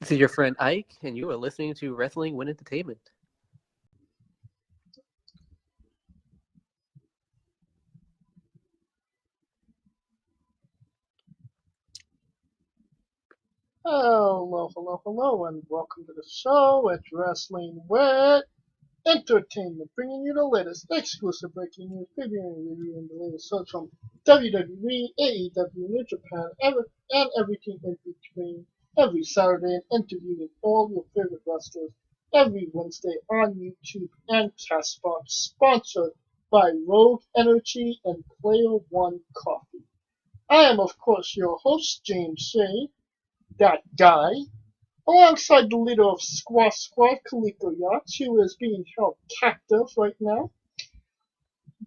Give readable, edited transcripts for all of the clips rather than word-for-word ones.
This is your friend Ike, and you are listening to Wrestling with Entertainment. Hello, and welcome to the show. It's Wrestling with Entertainment, bringing you the latest exclusive breaking news, reviewing the latest shows from WWE, AEW, New Japan, and everything in between. Every Saturday, and interviewing all your favorite wrestlers every Wednesday on YouTube and Castbox, sponsored by Rogue Energy and Player One Coffee. I am, of course, your host, James Shea, that guy, alongside the leader of Squash Squad, Kaliko Yachts, who is being held captive right now,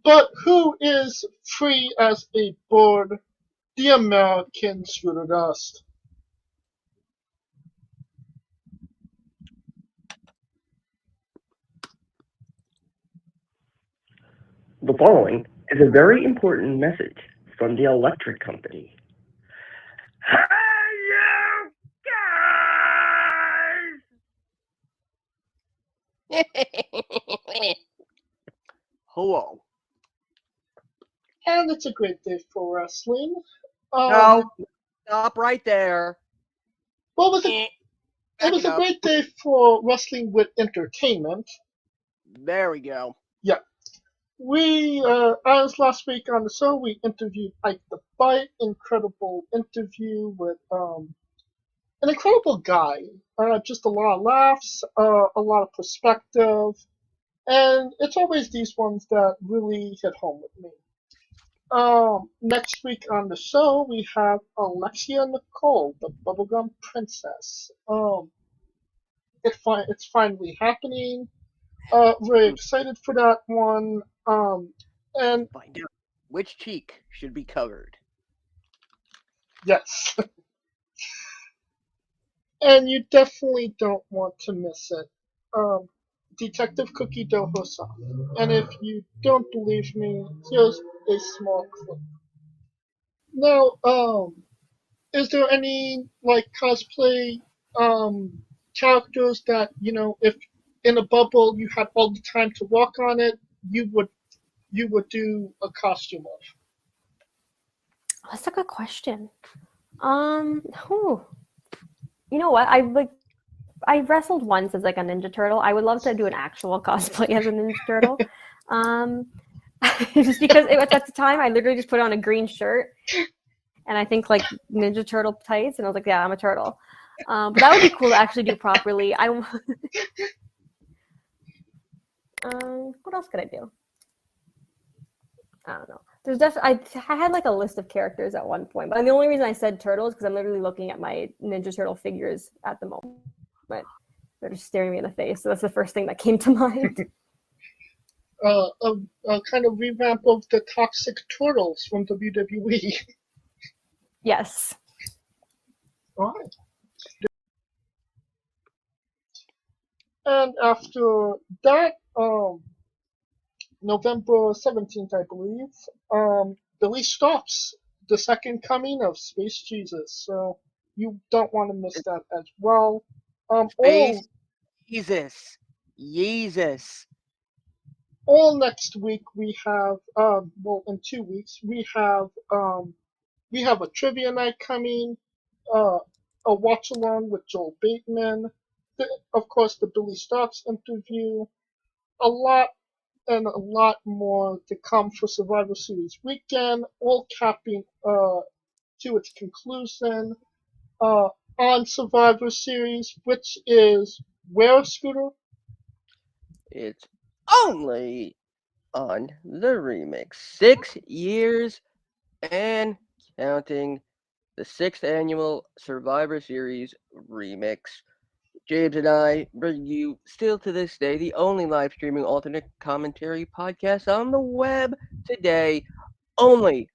but who is free as a bird, the American Scooter Dust. The following is a very important message from the electric company. Hey, you guys! Hello. And it's a great day for wrestling. No, stop right there. Well, it was a great day for Wrestling with Entertainment. There we go. Yeah. As last week on the show, we interviewed Ike the Bite. Incredible interview with an incredible guy. Just a lot of laughs, a lot of perspective, and it's always these ones that really hit home with me. Next week on the show, we have Alexia Nicole, the Bubblegum Princess. It's finally happening. Very excited for that one. And find out which cheek should be covered. Yes. And you definitely don't want to miss it. Detective Cookie Dough herself. And if you don't believe me, here's a small clip. Now, is there any cosplay characters that if in a bubble you had all the time to walk on it, you would do a costume of? That's a good question. You know what? I wrestled once as a Ninja Turtle. I would love to do an actual cosplay as a Ninja Turtle. Just because at the time I literally just put on a green shirt and I think Ninja Turtle tights, and I was like, yeah, I'm a turtle. But that would be cool to actually do properly. What else could I do? I don't know. There's definitely I had a list of characters at one point, but the only reason I said turtles because I'm literally looking at my Ninja Turtle figures at the moment. But they're just staring me in the face, so that's the first thing that came to mind. A kind of revamp of the Toxic Turtles from WWE. Yes. All right. And after that, November 17th, I believe, Billy Starks, the second coming of Space Jesus. So you don't want to miss that as well. Space Jesus. All next week we have, in 2 weeks we have a trivia night coming, a watch along with Joel Bateman, of course the Billy Starks interview, a lot more to come for Survivor Series weekend, all capping to its conclusion on Survivor Series, which is where, Scooter? It's only on the remix. 6 years and counting. The 6th annual Survivor Series remix. James and I bring you, still to this day, the only live streaming alternate commentary podcast on the web today, only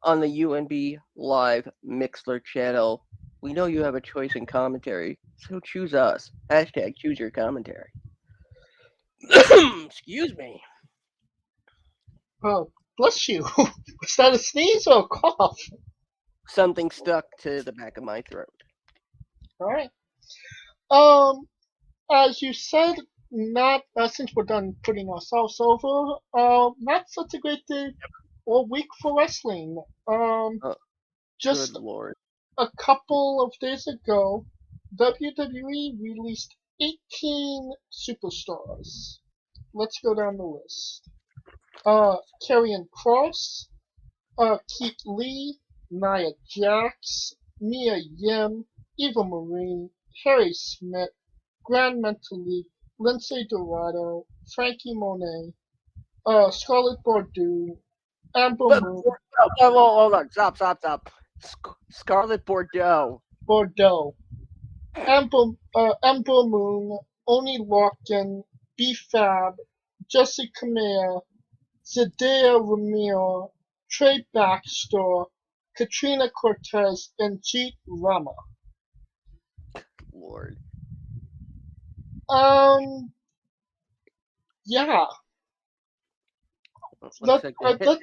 on the UNB Live Mixler channel. We know you have a choice in commentary, so choose us. Hashtag choose your commentary. Excuse me. Oh, bless you. Was that a sneeze or a cough? Something stuck to the back of my throat. All right. As you said, not since we're done putting ourselves over. Not such a great day or week for wrestling. Oh, Just good lord. a couple of days ago, WWE released 18 superstars. Let's go down the list. Karrion Kross, Keith Lee, Nia Jax, Mia Yim, Eva Marie, Harry Smith, Grand Metalik, Lindsay Dorado, Frankie Monet, Scarlett Bordeaux, Amber But Moon, hold on. Stop. Scarlet Bordeaux. Amber Moon, Oni Lorcan, B-Fab, Jesse Kamea, Zendaya Ramiro, Trey Baxter, Katrina Cortez, and Jeet Rama. Lord. Yeah. Looks That, like that,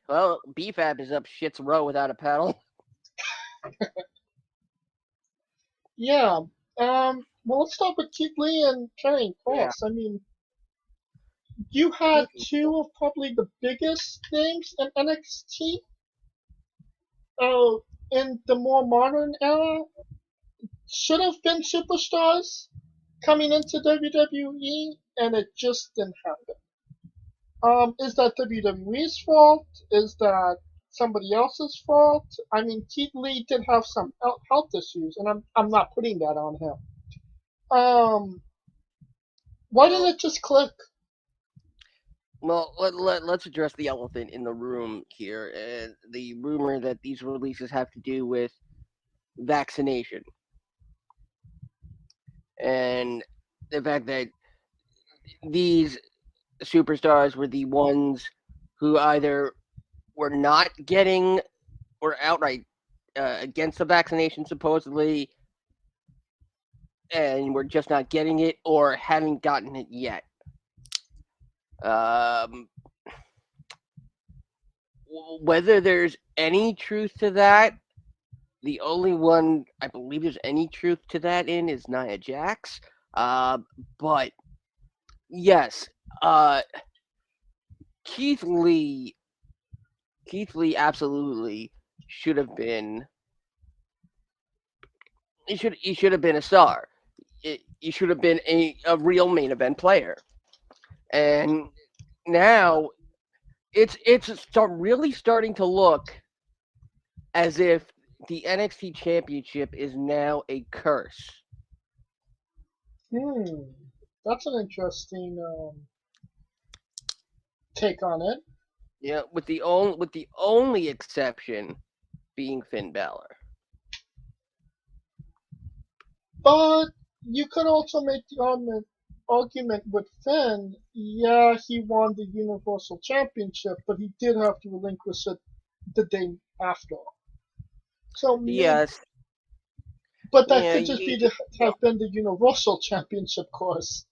well, BFAB is up shit's row without a paddle. yeah. Well, let's start with Keith Lee and Karrion Yeah. Kross. I mean, you had two of probably the biggest names in NXT. In the more modern era, should have been superstars coming into WWE, and it just didn't happen. Is that WWE's fault? Is that somebody else's fault? I mean, Keith Lee did have some health issues, and I'm not putting that on him. Why didn't it just click? Well, let's address the elephant in the room here, and the rumor that these releases have to do with vaccination, and the fact that these superstars were the ones who either were not getting or outright against the vaccination supposedly, and were just not getting it or haven't gotten it yet. Whether there's any truth to that, the only one I believe there's any truth to that in is Nia Jax. But yes, Keith Lee absolutely should have been. He should have been a star. He should have been a real main event player. And now it's really starting to look as if the NXT Championship is now a curse. That's an interesting take on it. Yeah, with the only exception being Finn Balor. But you could also make the argument with Finn. Yeah, he won the Universal Championship, but he did have to relinquish it the day after. So Yes, but that yeah, could just be have been the Universal Championship course.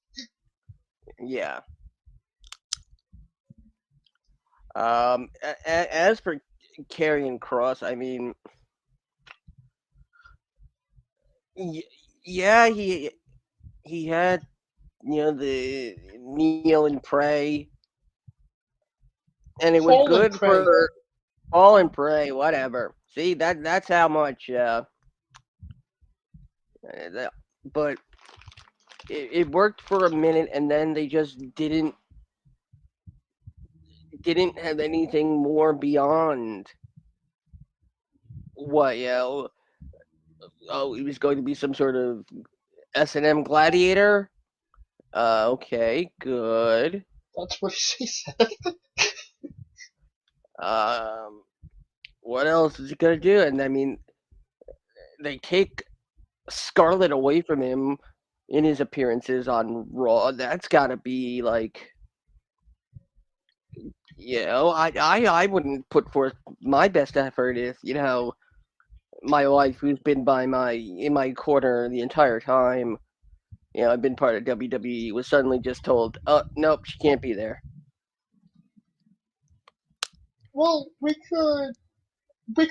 Yeah. As for Karrion Kross, I mean, yeah, he had the kneel and pray, and it was Fall and good pray. for fall and pray, whatever. See that's how much. But it worked for a minute, and then they just didn't have anything more beyond what oh, he was going to be some sort of S&M gladiator. Okay, good. That's what she said. What else is he gonna do? And I mean, they take Scarlett away from him in his appearances on Raw. That's got to be like, I wouldn't put forth my best effort if my wife, who's been in my corner the entire time, I've been part of WWE, was suddenly just told, oh nope, she can't be there. Well, we could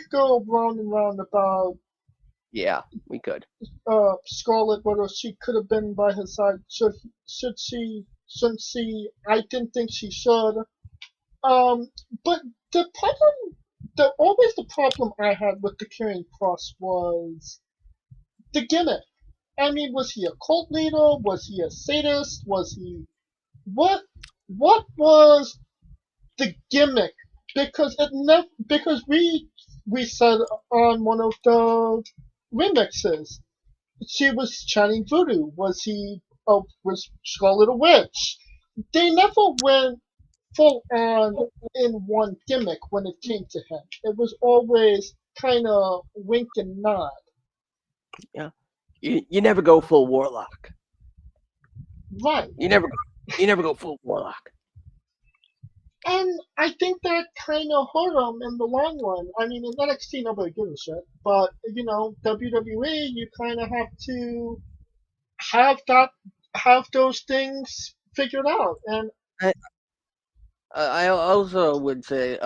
go round and round about Yeah, we could. Scarlett, whether she could have been by his side. Shouldn't she? I didn't think she should. But the problem, the problem I had with the Karrion Kross was the gimmick. I mean, was he a cult leader? Was he a sadist? Was he what? What was the gimmick? Because we said on one of the remixes, she was chanting voodoo. Was Scarlet a witch? They never went full on in one gimmick when it came to him. It was always kind of wink and nod. Yeah, you never go full warlock. Right. You never go full warlock. And I think that kind of hurt him in the long run. I mean, in NXT, nobody gives a shit. But, WWE, you kind of have to have those things figured out. And I also would say,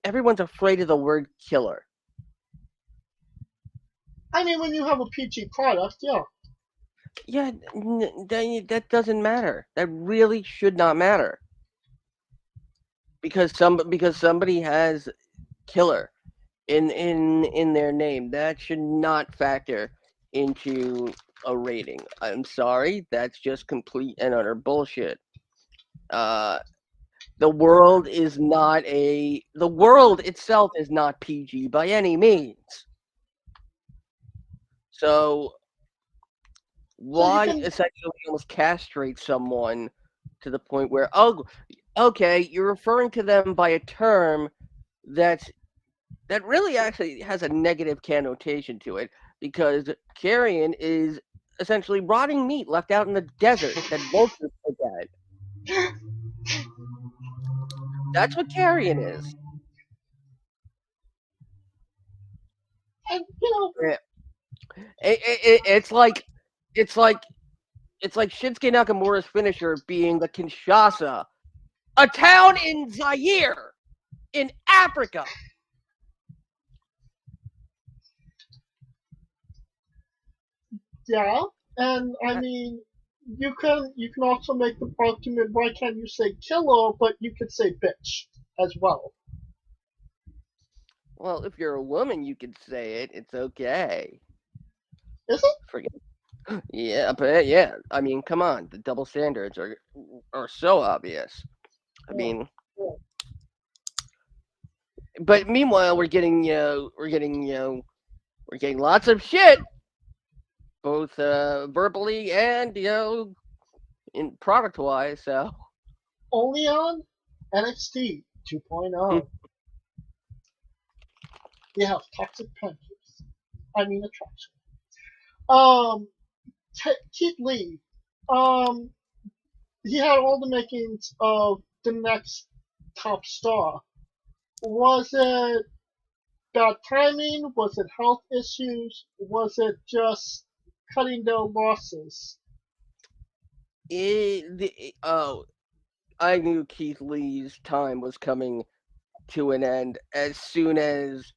everyone's afraid of the word killer. I mean, when you have a PG product, yeah. Yeah, that doesn't matter. That really should not matter. Because somebody has killer in their name. That should not factor into a rating. I'm sorry, that's just complete and utter bullshit. The world itself is not PG by any means. So why essentially almost castrate someone to the point where, oh, okay, you're referring to them by a term that really actually has a negative connotation to it, because carrion is essentially rotting meat left out in the desert that vultures look at. That's what carrion is. And, Yeah. It's like Shinsuke Nakamura's finisher being the Kinshasa, a town in Zaire, in Africa. yeah. And, I mean, you can also make the argument, why can't you say killer, but you could say bitch as well. Well, if you're a woman, you can say it. It's okay. Is it? Forget. Yeah, but yeah. I mean, come on. The double standards are so obvious. I mean, but meanwhile, we're getting lots of shit, both verbally and in product wise. So Only on NXT 2.0. We have toxic punches. I mean attraction. Keith Lee. He had all the makings of the next top star. Was it bad timing? Was it health issues? Was it just cutting their losses? I knew Keith Lee's time was coming to an end as soon as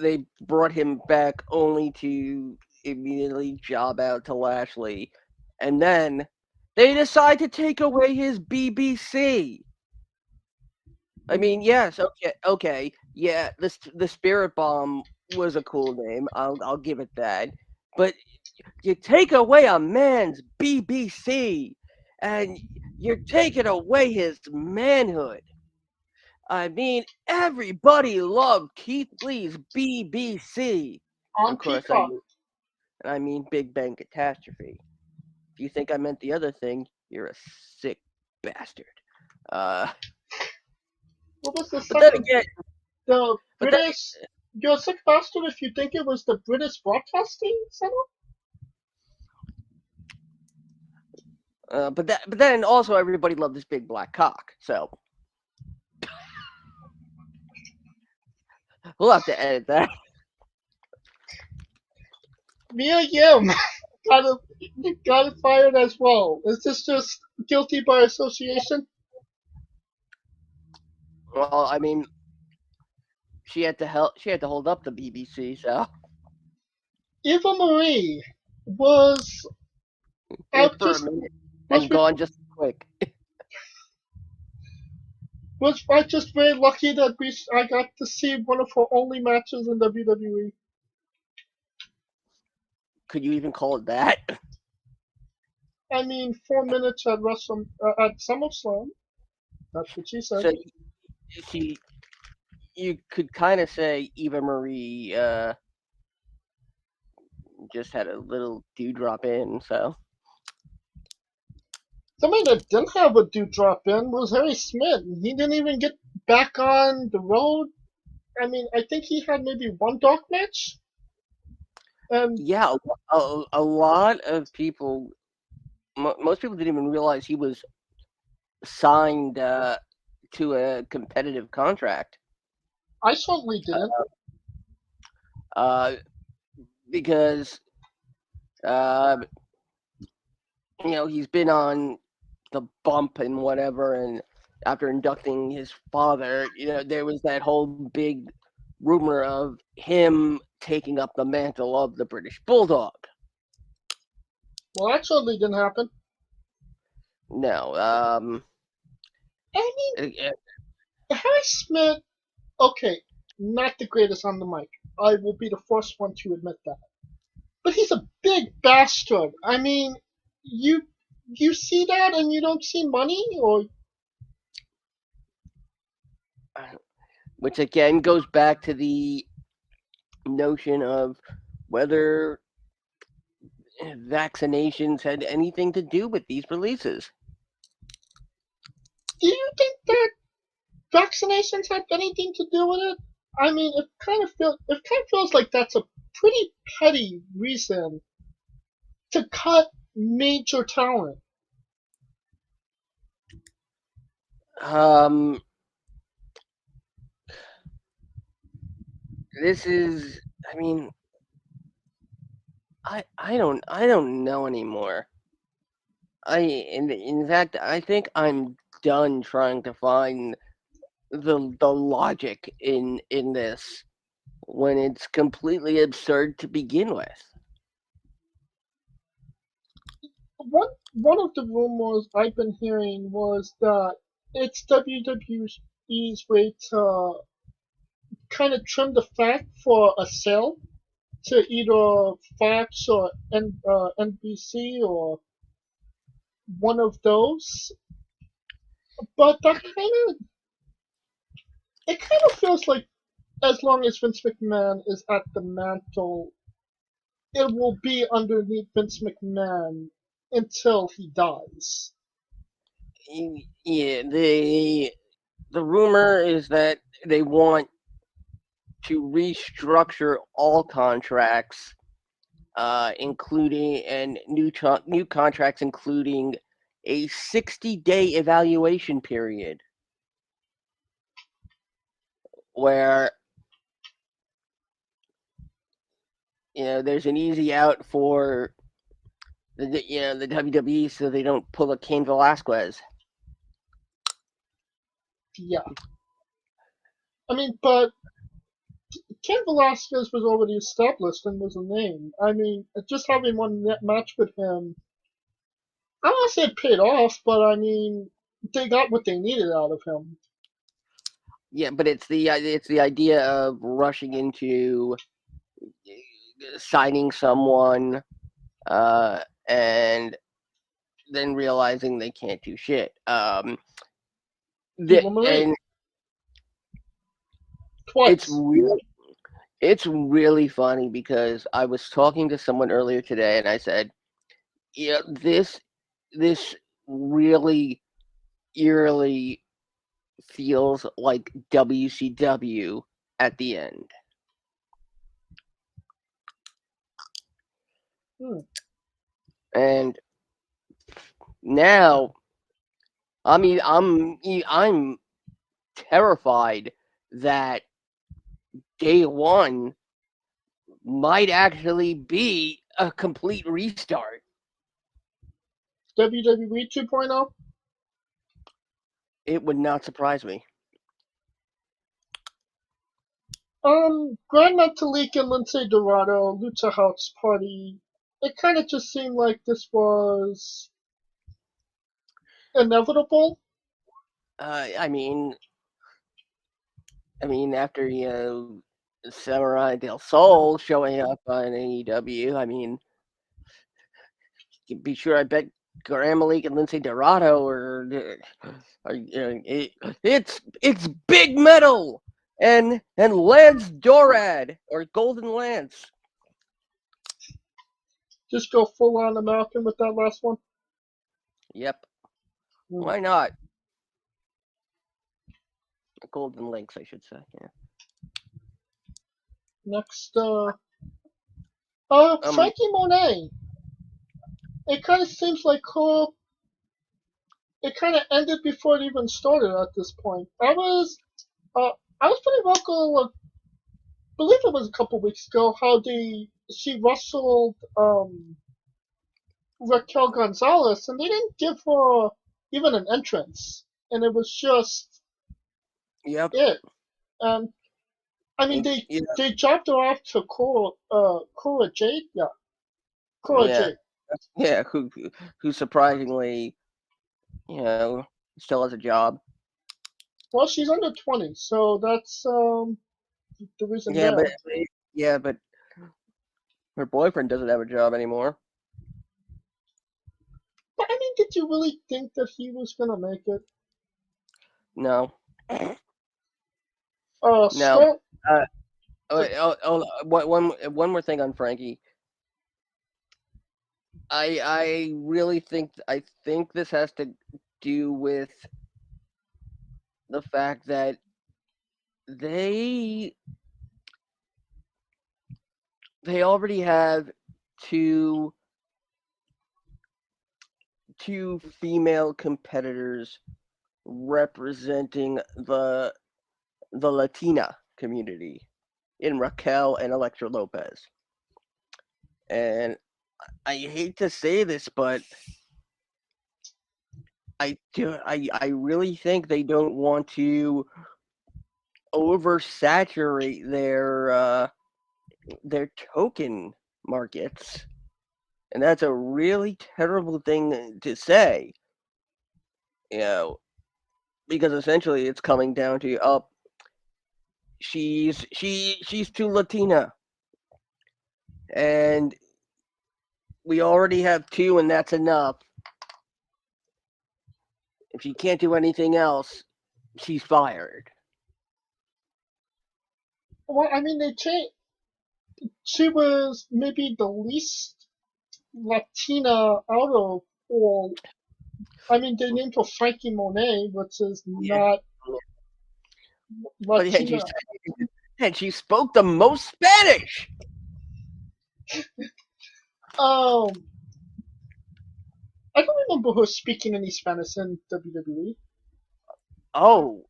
they brought him back, only to immediately job out to Lashley, and then they decide to take away his BBC. I mean, yes, okay, yeah, the Spirit Bomb was a cool name. I'll give it that, but you take away a man's BBC, and you're taking away his manhood. I mean, everybody loved Keith Lee's BBC. On Of course, Peacock. I mean Big Bang Catastrophe. If you think I meant the other thing, you're a sick bastard. What was the But then second? again, The British. You're a sick bastard if you think it was the British Broadcasting Center? but then also everybody loved this big black cock. So we'll have to edit that. Mia Yim got fired as well. Is this just guilty by association? Well, I mean, she had to hold up the BBC, so Eva Marie was here out for a just minute was and gone just quick. was I just very lucky that I got to see one of her only matches in WWE. Could you even call it that? I mean, 4 minutes at at SummerSlam. That's what she said. So she, you could kind of say Eva Marie just had a little dewdrop in. So Somebody that didn't have a dewdrop in was Harry Smith. He didn't even get back on the road. I mean, I think he had maybe one dark match. And yeah, a lot of people, most people didn't even realize he was signed to a competitive contract. I certainly didn't. Because uh, he's been on the bump and whatever, and after inducting his father, there was that whole big rumor of him taking up the mantle of the British Bulldog. Well, that certainly didn't happen. No, I mean, Harry Smith, okay, not the greatest on the mic. I will be the first one to admit that. But he's a big bastard. I mean, you see that and you don't see money, or which again goes back to the notion of whether vaccinations had anything to do with these releases. do you think that vaccinations have anything to do with it? I mean, it kind of feels like that's a pretty petty reason to cut major talent. This is, I mean, I don't know anymore. In fact, I think I'm done trying to find the logic in this when it's completely absurd to begin with. One of the rumors I've been hearing was that it's WWE's way to kind of trim the fat for a sale to either Fox or NBC or one of those. But it kind of feels like as long as Vince McMahon is at the mantle, it will be underneath Vince McMahon until he dies. Yeah, the rumor is that they want to restructure all contracts, including and new contracts, including a 60-day evaluation period, where there's an easy out for the WWE, so they don't pull a Cain Velasquez. Yeah. I mean, but Ken Velasquez was already established and was a name. I mean, just having one match with him, I don't want to say it paid off, but I mean, they got what they needed out of him. Yeah, but it's the idea of rushing into signing someone, and then realizing they can't do shit. And Twice. it's really funny because I was talking to someone earlier today, and I said, this really eerily feels like WCW at the end. And now, I mean, I'm terrified that day one might actually be a complete restart. WWE 2.0? It would not surprise me. Grand Metalik and Lindsay Dorado, Lucha House Party. It kind of just seemed like this was inevitable. I mean, after Samurai Del Sol showing up on AEW, I mean, be sure I bet Graham Malik and Lindsay Dorado it's big metal and Lance Dorad or Golden Lance. Just go full on American with that last one. Yep. Hmm. Why not? Golden Links, I should say. Yeah. Next, Frankie Monet. It kind of seems like it kind of ended before it even started at this point. I was pretty vocal. I believe it was a couple weeks ago. How she wrestled Raquel Gonzalez, and they didn't give her even an entrance, and it was just Yep. it. And I mean, they dropped her off to Cora Jade. Yeah, Cora Jade. Yeah, who surprisingly, still has a job. Well, she's under 20, so that's the reason Yeah, there. but her boyfriend doesn't have a job anymore. But I mean, did you really think that he was gonna make it? No. No. No. One more thing on Frankie. I really think this has to do with the fact that they already have two female competitors representing the Latina community in Raquel and Elektra Lopez. And I hate to say this, but I really think they don't want to oversaturate their token markets. And that's a really terrible thing to say. Because essentially it's coming down to she's too Latina. And we already have two and that's enough. If she can't do anything else, she's fired. Well, I mean, they changed. She was maybe the least Latina out of all. I mean, they named her Frankie Monet, which is not Latina. And she spoke the most Spanish. I don't remember her speaking any Spanish in WWE. Oh,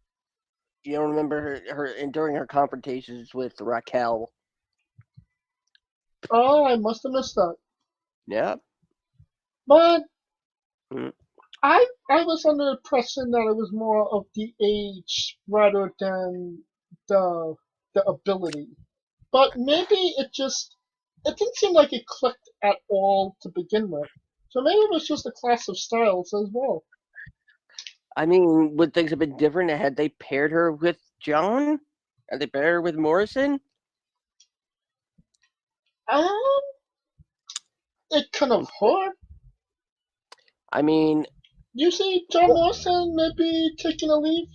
you don't remember her during her confrontations with Raquel? Oh, I must have missed that. Yeah. But I was under the impression that it was more of the age rather than the ability. But maybe it didn't seem like it clicked at all to begin with. So maybe it was just a clash of styles as well. I mean, would things have been different had they paired her with Jon? Had they paired her with Morrison? It kind of hurt. I mean, you see Jon Morrison maybe taking a leave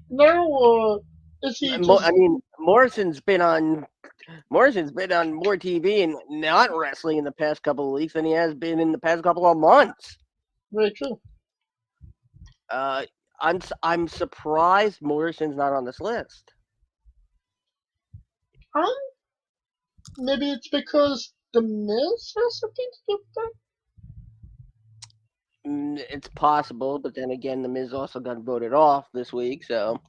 now, or is he just... I mean, Morrison's been on more TV and not wrestling in the past couple of weeks than he has been in the past couple of months. Very true. I'm surprised Morrison's not on this list. Maybe it's because The Miz has something to do with that? It's possible, but then again, The Miz also got voted off this week, so...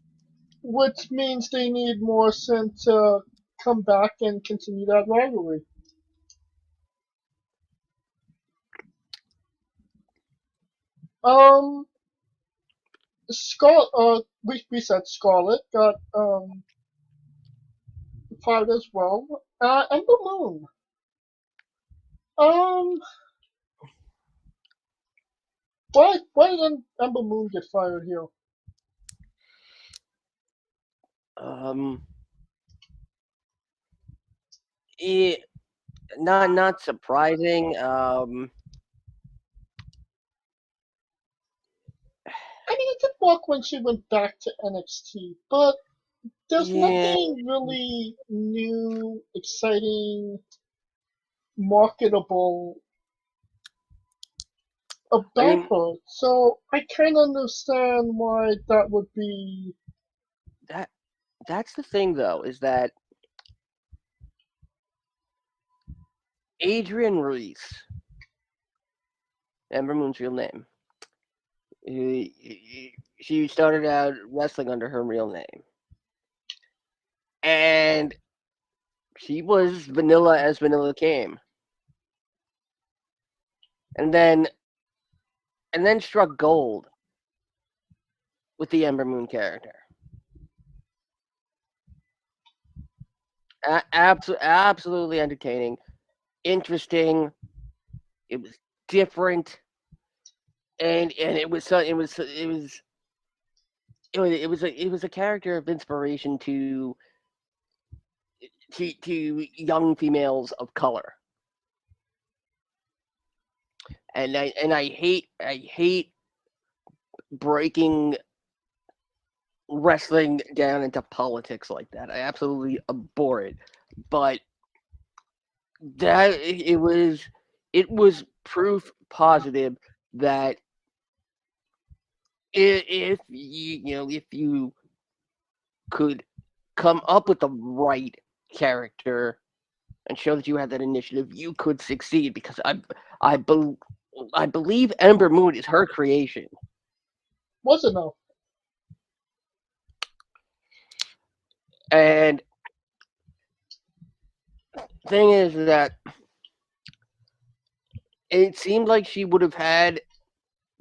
Which means they need Morrison to come back and continue that rivalry. We said Scarlett got fired as well. Ember Moon. Um, why did Ember Moon get fired here? It, not surprising. I mean, it did work when she went back to NXT, but there's Yeah, nothing really new, exciting, marketable I about mean her. So I kind of understand why that would be. that that's the thing though, is that Adrian Reese, Ember Moon's real name, she started out wrestling under her real name, and she was vanilla as vanilla came, and then struck gold with the Ember Moon character. Absolutely entertaining, interesting. It was different, and it was a character of inspiration to young females of color. And I hate breaking wrestling down into politics like that. I absolutely abhor it. But that it was proof positive that if if you could come up with the right character and show that you had that initiative, you could succeed. Because I bel I believe Ember Moon is her creation, Was it no? and thing is that it seemed like she would have had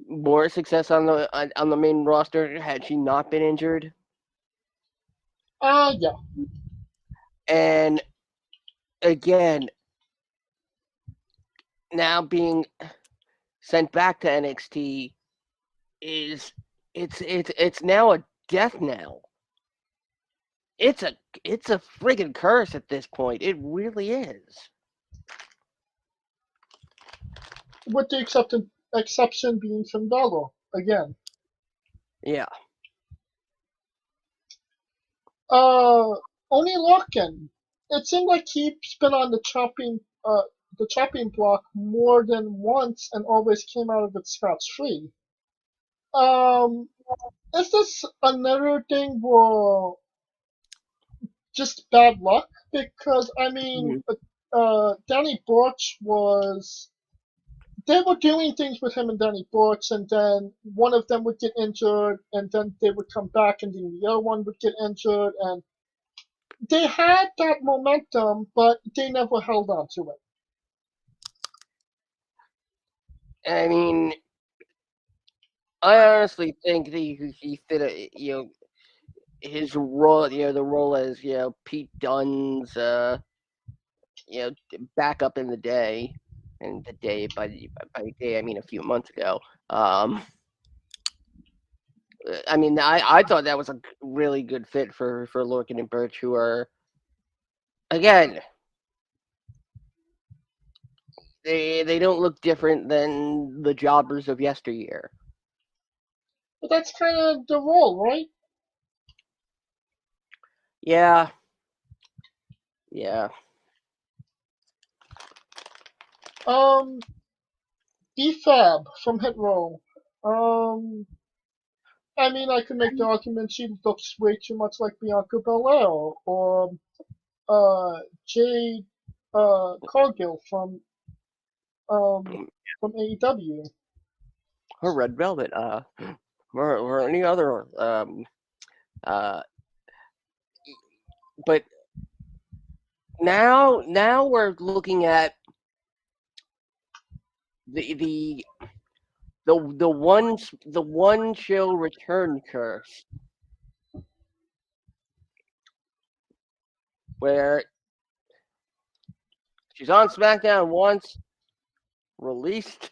more success on the main roster had she not been injured. Yeah. And again, now being sent back to NXT is it's now a death knell. It's a it's a friggin' curse at this point. It really is. With the exception being Finn Balor again. Yeah. Uh, Only Larkin. It seemed like he's been on the chopping block more than once and always came out of it scot-free. Um, is this another thing where just bad luck? Because I mean, Mhm. Danny Burch was. They were doing things with him and Danny Burch, and then one of them would get injured, and then they would come back, and then the other one would get injured, and they had that momentum, but they never held on to it. I mean, I honestly think that he fit his role, the role as Pete Dunne's backup in the day, and the day by day I mean a few months ago. I mean, I thought that was a really good fit for Lorcan and Birch, who are, again, they don't look different than the jobbers of yesteryear. But that's kind of the role, right? Yeah, yeah. Um, B-Fab from Hit Row. Um, I mean, I could make the argument she looks way too much like Bianca Belair, or Jade Cargill um from AEW. Or Red Velvet, or any other, uh, but now we're looking at the the the one show return curse. where she's on SmackDown once, released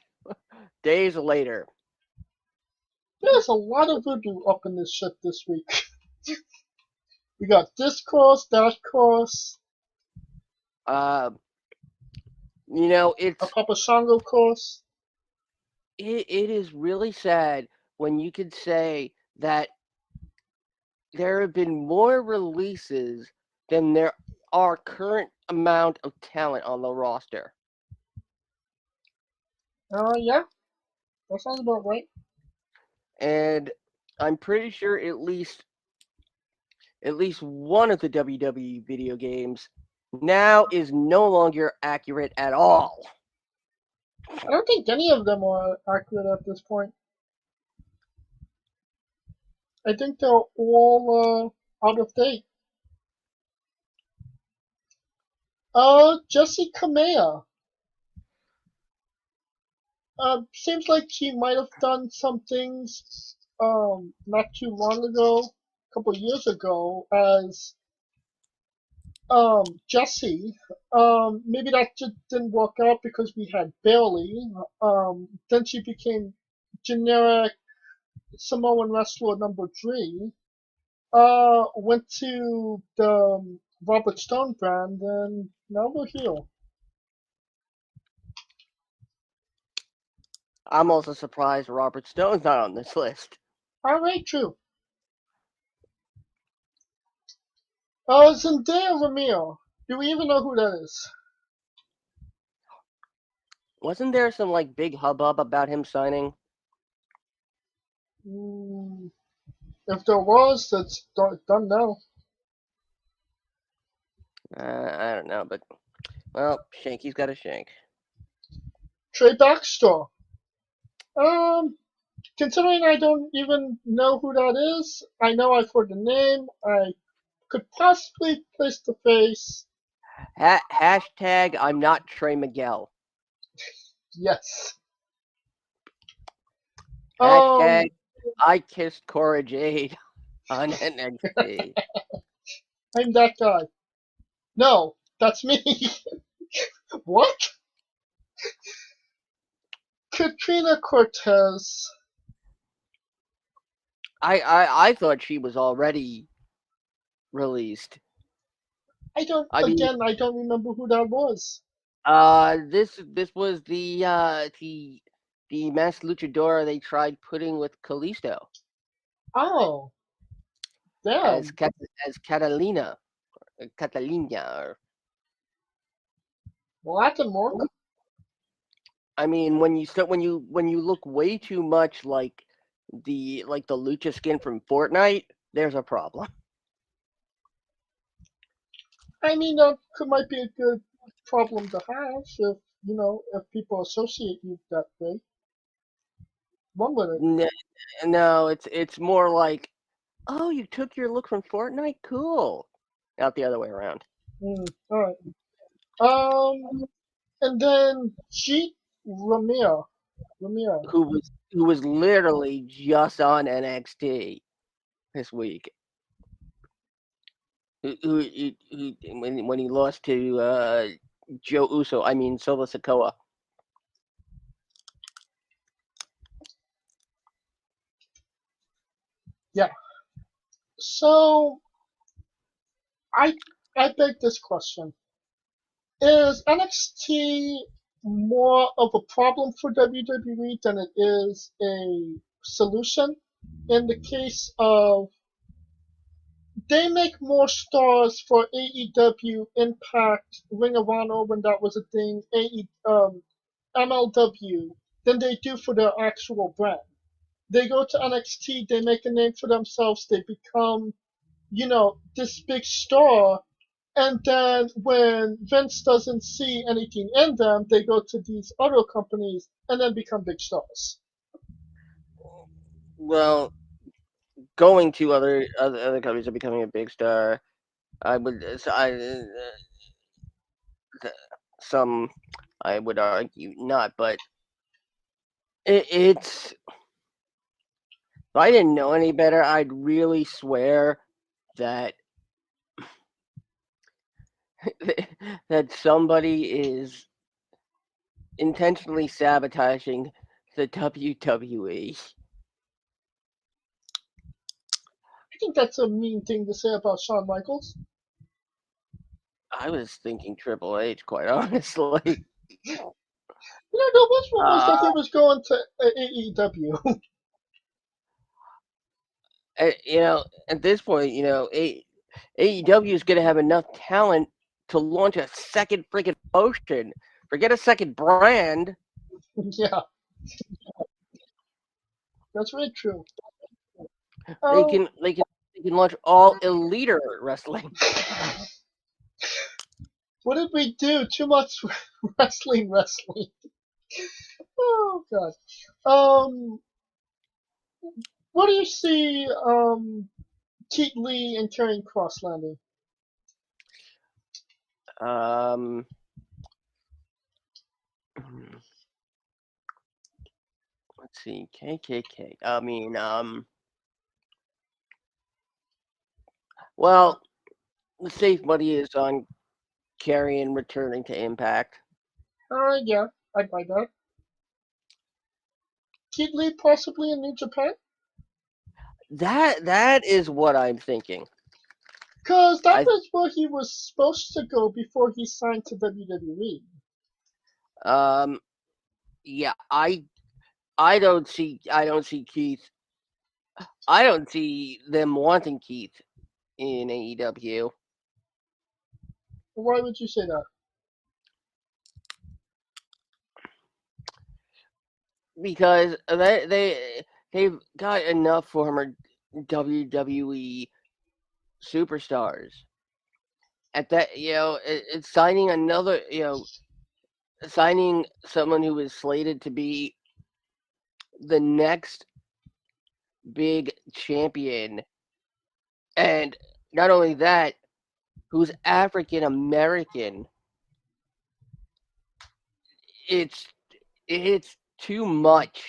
days later. There's a lot of voodoo up in this shit this week. We got this course, that course, Uh, a it's Papa Shango course. it is really sad when you could say that there have been more releases than there are current amount of talent on the roster. Yeah, that sounds about right. And I'm pretty sure at least one of the WWE video games now is no longer accurate at all. I don't think any of them are accurate at this point. I think they're all out of date. Jessie Kamea. Seems like she might have done some things not too long ago, a couple years ago, as Jessie. Maybe that just didn't work out because we had Bailey. Then she became generic Samoan wrestler number 3. Went to the Robert Stone brand, and now we're here. I'm also surprised Robert Stone's not on this list. Alright, true. Zendaya Ramiro. Do we even know who that is? Wasn't there some like big hubbub about him signing? If there was, that's done now. I don't know, but well, Shanky's got a shank. Trey Baxter. Considering I don't even know who that is, I know I've heard the name. I could possibly place the face. Hashtag I'm not Trey Miguel. Yes. Hashtag I kissed Cora Jade on NXT. I'm that guy. No, that's me. What? Katrina Cortez. I thought she was already released. I don't remember who that was. This was the masked luchadora they tried putting with Kalisto. Oh. Damn. As Catalina. Catalina. Well, that didn't work. I mean, when you look way too much like the lucha skin from Fortnite, there's a problem. I mean, that might be a good problem to have if people associate you that way. One with it. No, it's more like, oh, you took your look from Fortnite, cool. Not the other way around. All right. And then Jeet Lemire. Who was literally just on NXT this week. Who when he lost to Joe Uso, I mean Solo Sikoa. Yeah. So I beg this question. Is NXT more of a problem for WWE than it is a solution? In the case of they make more stars for AEW, Impact, Ring of Honor when that was a thing, MLW, than they do for their actual brand. They go to NXT, they make a name for themselves, they become, this big star, and then when Vince doesn't see anything in them, they go to these other companies and then become big stars. Well, going to other companies and becoming a big star, I would argue not, but it's. If I didn't know any better, I'd really swear that that somebody is intentionally sabotaging the WWE. I think that's a mean thing to say about Shawn Michaels. I was thinking Triple H, quite honestly. You know, there was rumors that he Uh, was going to AEW. at this point, AEW is going to have enough talent to launch a second freaking promotion. Forget a second brand. Yeah, that's very true. They Um, can they can they can launch all elite wrestling. what did we do? Too much wrestling. Oh god. Um, what do you see? Keith Lee and Karrion Cross landing. Um, let's see, KKK. I mean, well, the safe money is on Carrion returning to Impact. Yeah, I'd buy that. Keith Lee possibly in New Japan, That is what I'm thinking. cause that I was where he was supposed to go before he signed to WWE. um yeah, I don't see Keith. I don't see them wanting Keith in AEW Why would you say that? because they've got enough former WWE superstars. At that, it's signing another, signing someone who is slated to be the next big champion, and not only that, who's African American. It's it's too much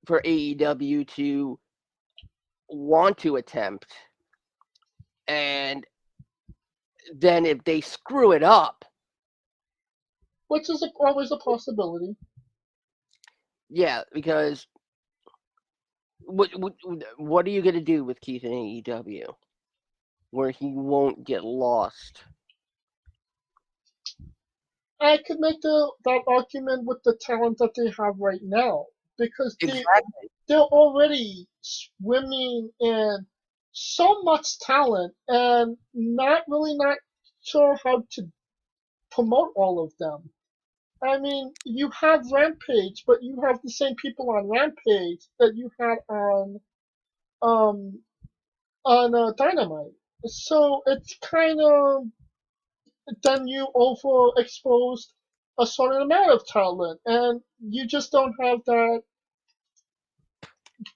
for AEW to want to attempt, and then if they screw it up, Which is always a possibility. yeah, because what are you gonna do with Keith in AEW where he won't get lost? I could make that argument with the talent that they have right now because Exactly. they're already swimming in so much talent and not sure how to promote all of them. I mean, you have Rampage, but you have the same people on Rampage that you had um on Dynamite. So it's kind of then you overexposed a certain amount of talent, and you just don't have that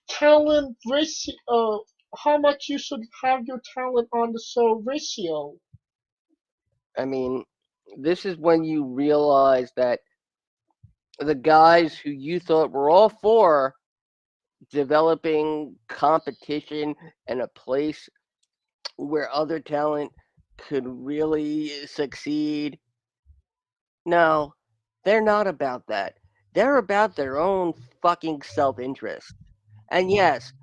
talent ratio. How much you should have your talent on the show ratio. I mean, this is when you realize that the guys who you thought were all for developing competition and a place where other talent could really succeed. No, they're not about that. They're about their own fucking self interest. And yes,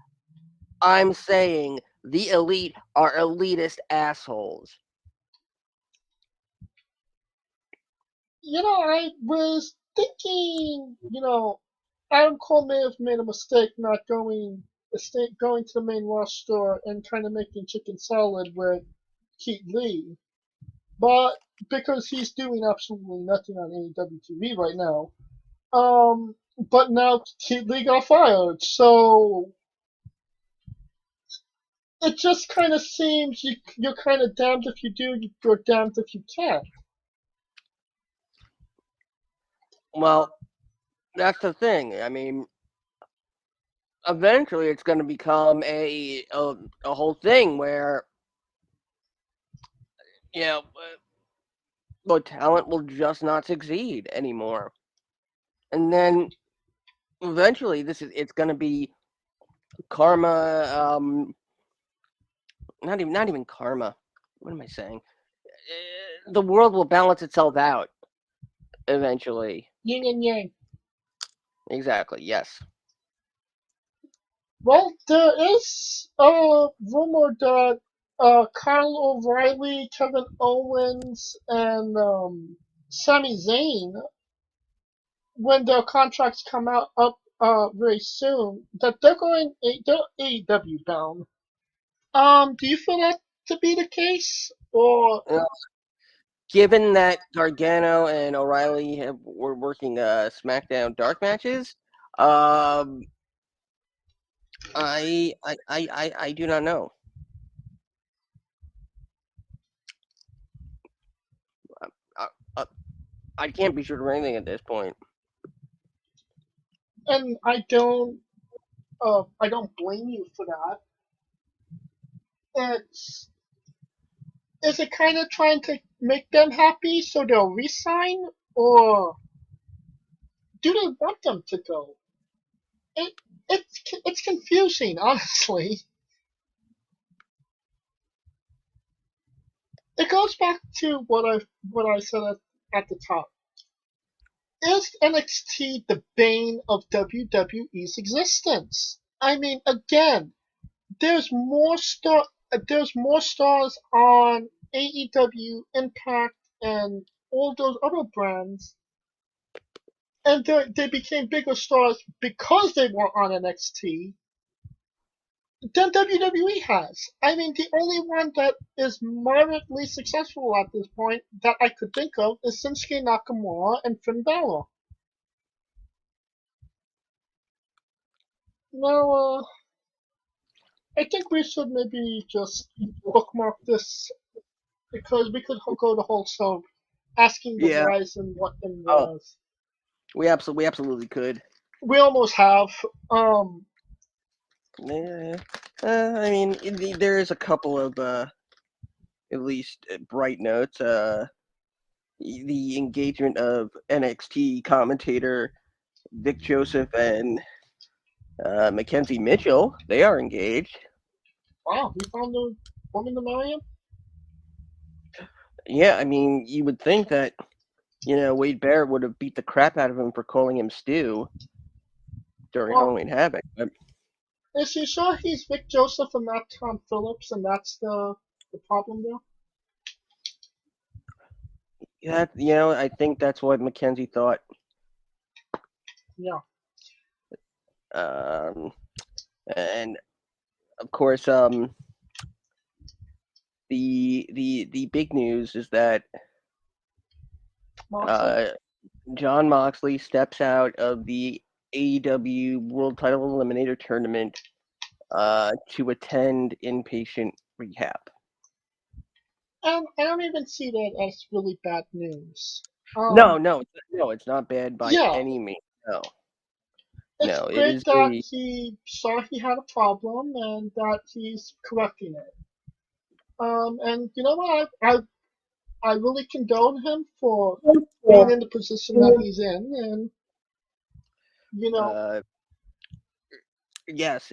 I'm saying the elite are elitist assholes. I was thinking, Adam Cole may have made a mistake not going to the main roster and kind of making chicken salad with Keith Lee, but because he's doing absolutely nothing on AEW TV right now. But now Keith Lee got fired, so it just kind of seems you're kind of damned if you do, you're damned if you can't. Well, that's the thing. I mean, eventually it's going to become a whole thing where you know the talent will just not succeed anymore, and then eventually it's going to be karma. Not even karma. what am I saying? The world will balance itself out eventually. Yin and yang. Exactly. Yes. Well, there is a rumor that Kyle O'Reilly, Kevin Owens, and Sami Zayn, when their contracts come out up very soon, that they're AEW bound. Do you feel that to be the case, or Given that Gargano and O'Reilly were working SmackDown dark matches, um, I do not know. Uh, uh, I can't be sure of anything at this point. and I don't blame you for that. It's is it kind of trying to make them happy so they'll resign, or do they want them to go? It it's confusing, honestly. It goes back to what I said at the top. Is NXT the bane of WWE's existence? I mean, again, there's more stars on AEW, Impact, and all those other brands, and they became bigger stars because they were on NXT than WWE has. I mean, the only one that is moderately successful at this point that I could think of is Shinsuke Nakamura and Finn Balor. Now, I think we should maybe just bookmark this because we could go the whole show asking the Yeah. whys and what and Oh. was. We absolutely could. We almost have. Yeah. I mean, there is a couple of at least bright notes. The engagement of NXT commentator Vic Joseph and Mackenzie Mitchell, they are engaged. Wow, we found a woman to marry him? Yeah, I mean, you would think that, Wade Barrett would have beat the crap out of him for calling him Stu during Well, Halloween Havoc. But is she sure he's Vic Joseph and not Tom Phillips, and that's the problem there? yeah, I think that's what Mackenzie thought. Yeah. And of course, the big news is that Jon Moxley steps out of the AEW World Title Eliminator Tournament to attend inpatient rehab. I don't even see that as really bad news. No, it's not bad by Yeah. any means. No, It's it great is that he saw he had a problem and that he's correcting it. And you know what? I really condone him for being in the position that he's in, and yes,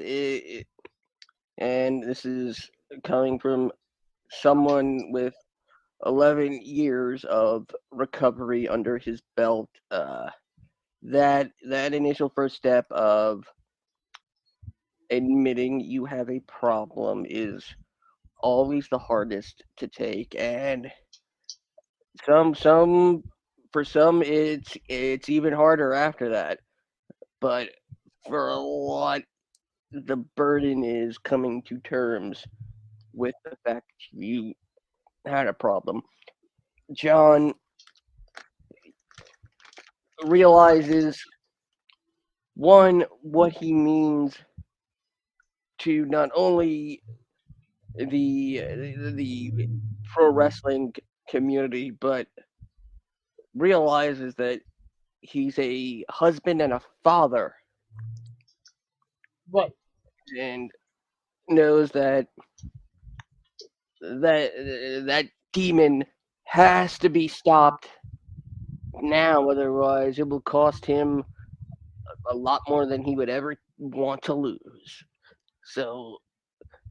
and this is coming from someone with 11 years of recovery under his belt. That initial first step of admitting you have a problem is always the hardest to take, and for some it's even harder after that. But for a lot, the burden is coming to terms with the fact you had a problem. John realizes what he means to not only the pro wrestling community, but realizes that he's a husband and a father, right. and knows that demon has to be stopped now, otherwise it will cost him a lot more than he would ever want to lose. So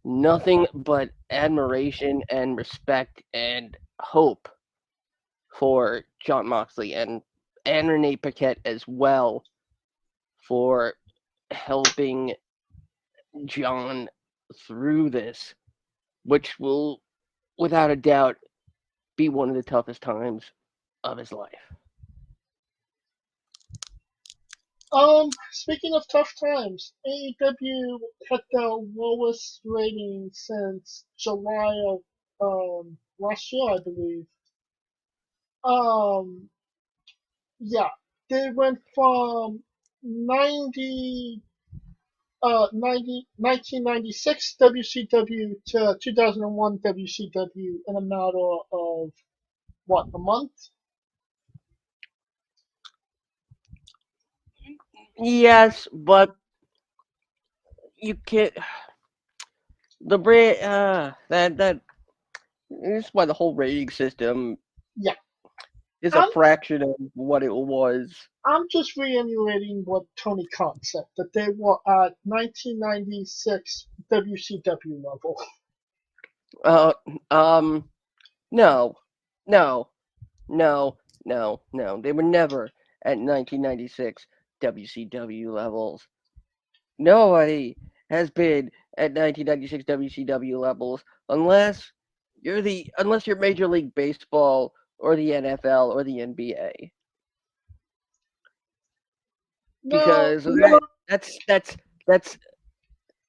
nothing but admiration and respect and hope for Jon Moxley and Renee Paquette as well for helping John through this, which will, without a doubt, be one of the toughest times of his life. Speaking of tough times, AEW had their lowest rating since July of last year, I believe. Um, yeah, they went from 90, 1996 WCW to 2001 WCW in a matter of what, a month? Yes, but you can't. The that is why the whole rating system Yeah, is a I'm fraction of what it was. I'm just reiterating what Tony Khan said, that they were at 1996 WCW level. Uh, um, no, no, no, no. They were never at 1996 WCW levels. Nobody has been at 1996 WCW levels unless you're Major League Baseball or the NFL or the NBA. Now, Because that's that's that's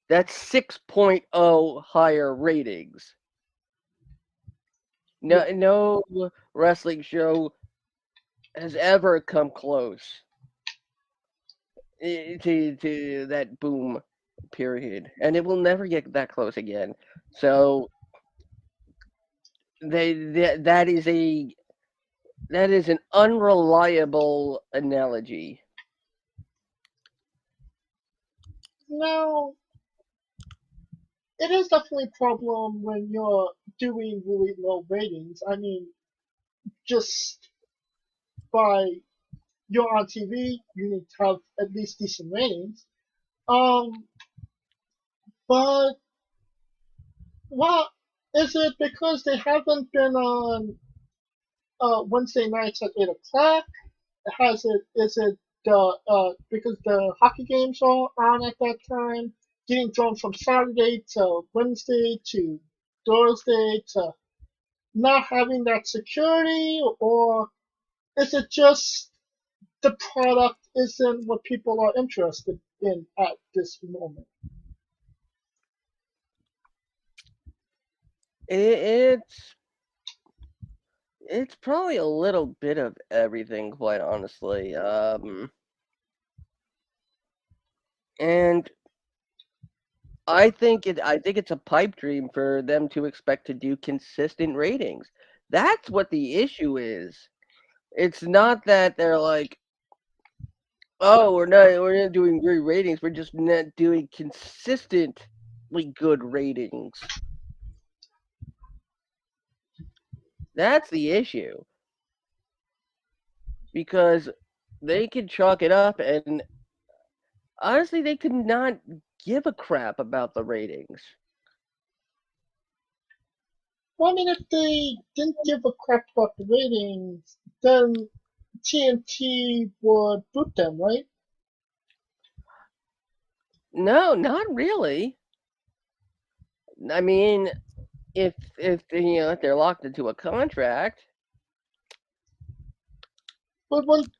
that's 6.0 higher ratings. yeah, No wrestling show has ever come close to that boom period, and it will never get that close again. So that is an unreliable analogy. now, it is definitely a problem when you're doing really low ratings. I mean, just by you're on TV, you need to have at least decent ratings. Um, but what is it because they haven't been on Wednesday nights at 8 o'clock? Has it is it because the hockey games are on at that time, getting drawn from Saturday to Wednesday to Thursday to not having that security, or is it just the product isn't what people are interested in at this moment? It's probably a little bit of everything, quite honestly. And I think it's a pipe dream for them to expect to do consistent ratings. That's what the issue is. It's not that they're like, oh, we're not doing great ratings. We're just not doing consistently good ratings. That's the issue because they could chalk it up, and honestly, they could not give a crap about the ratings. Well, I mean, if they didn't give a crap about the ratings, then TNT would boot them, right? No, not really. I mean, if they're locked into a contract, But wouldn't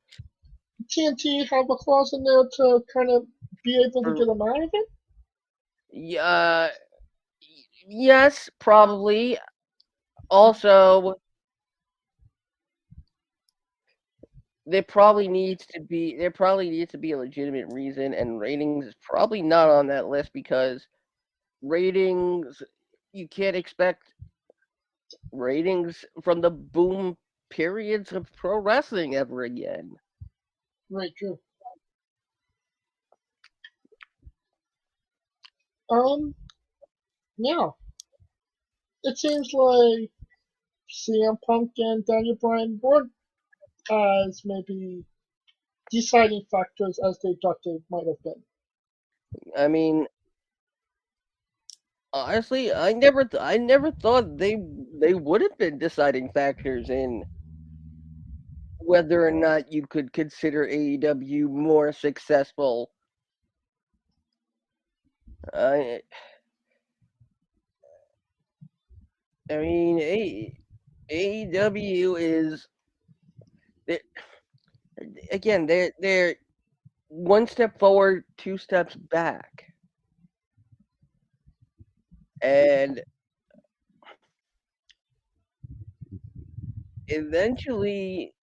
TNT have a clause in there to kind of be able to for get them out of it? uh, yes, probably. Also, there probably needs to be a legitimate reason, and ratings is probably not on that list because ratings you can't expect ratings from the boom periods of pro wrestling ever again. Right, true. Um, yeah. It seems like CM Punk and Daniel Bryan were as maybe deciding factors as they thought they might have been. I mean, Honestly, I never thought they would have been deciding factors in whether or not you could consider AEW more successful. I I mean, AEW is they- again they're one step forward, two steps back, and eventually,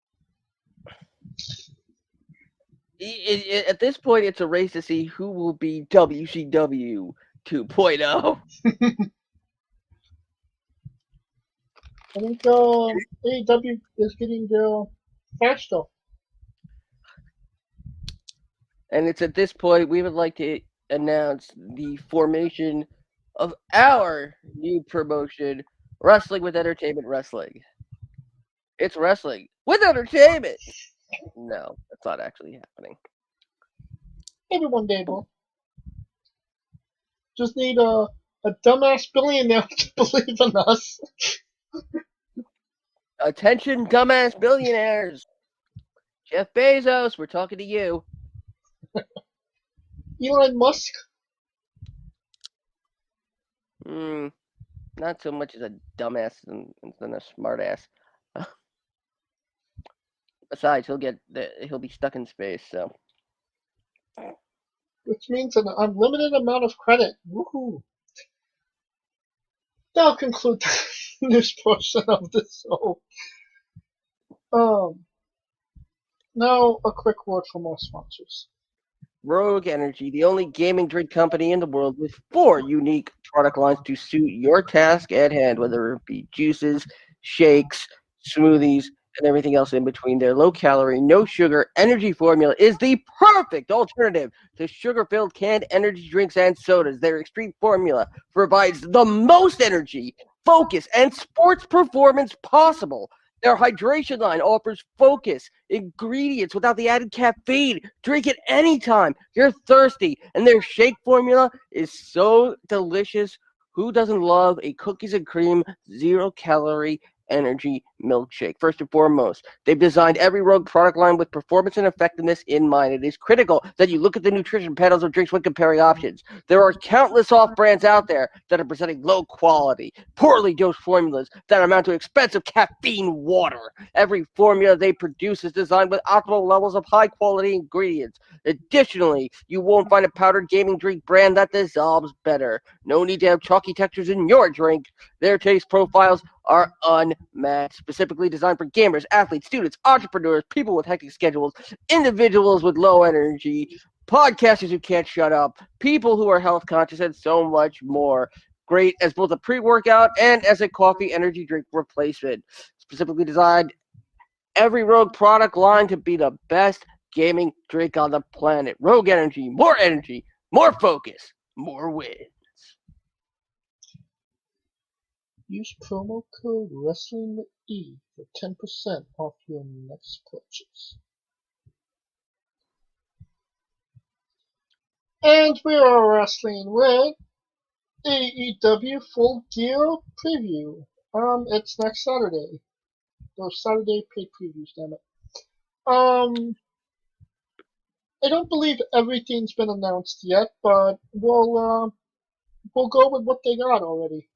at this point, it's a race to see who will be WCW 2.0. I think AEW is getting their faster. And it's at this point we would like to announce the formation of our new promotion, Wrestling with Entertainment Wrestling. It's wrestling with entertainment. No, that's not actually happening. Maybe one day, bro. Just need a dumbass billionaire to believe in us. Attention, dumbass billionaires. Jeff Bezos, we're talking to you. Elon Musk. Not so much as a dumbass than a smartass. Besides, he'll be stuck in space. So Which means an unlimited amount of credit. Woohoo! That'll conclude the news portion of the show. Now a quick word from our sponsors. Rogue Energy, the only gaming drink company in the world with 4 unique product lines to suit your task at hand, whether it be juices, shakes, smoothies, and everything else in between. Their low calorie, no sugar energy formula is the perfect alternative to sugar filled canned energy drinks and sodas. Their extreme formula provides the most energy, focus, and sports performance possible. Their hydration line offers focus, ingredients without the added caffeine. Drink it anytime you're thirsty. And their shake formula is so delicious. Who doesn't love a cookies and cream, 0 calorie energy milkshake? First and foremost, they've designed every Rogue product line with performance and effectiveness in mind. It is critical that you look at the nutrition panels of drinks when comparing options. There are countless off brands out there that are presenting low quality, poorly dosed formulas that amount to expensive caffeine water. Every formula they produce is designed with optimal levels of high quality ingredients. Additionally, you won't find a powdered gaming drink brand that dissolves better. No need to have chalky textures in your drink. Their taste profiles are unmatched, specifically designed for gamers, athletes, students, entrepreneurs, people with hectic schedules, individuals with low energy, podcasters who can't shut up, people who are health conscious, and so much more. Great as both a pre-workout and as a coffee energy drink replacement. Specifically designed every Rogue product line to be the best gaming drink on the planet. Rogue Energy, more focus, more wins. Use promo code WrestlingWithE for 10% off your next purchase. And we are wrestling with AEW Full Gear preview. It's next Saturday. Those Saturday paid previews, damn it. I don't believe everything's been announced yet, but we'll go with what they got already.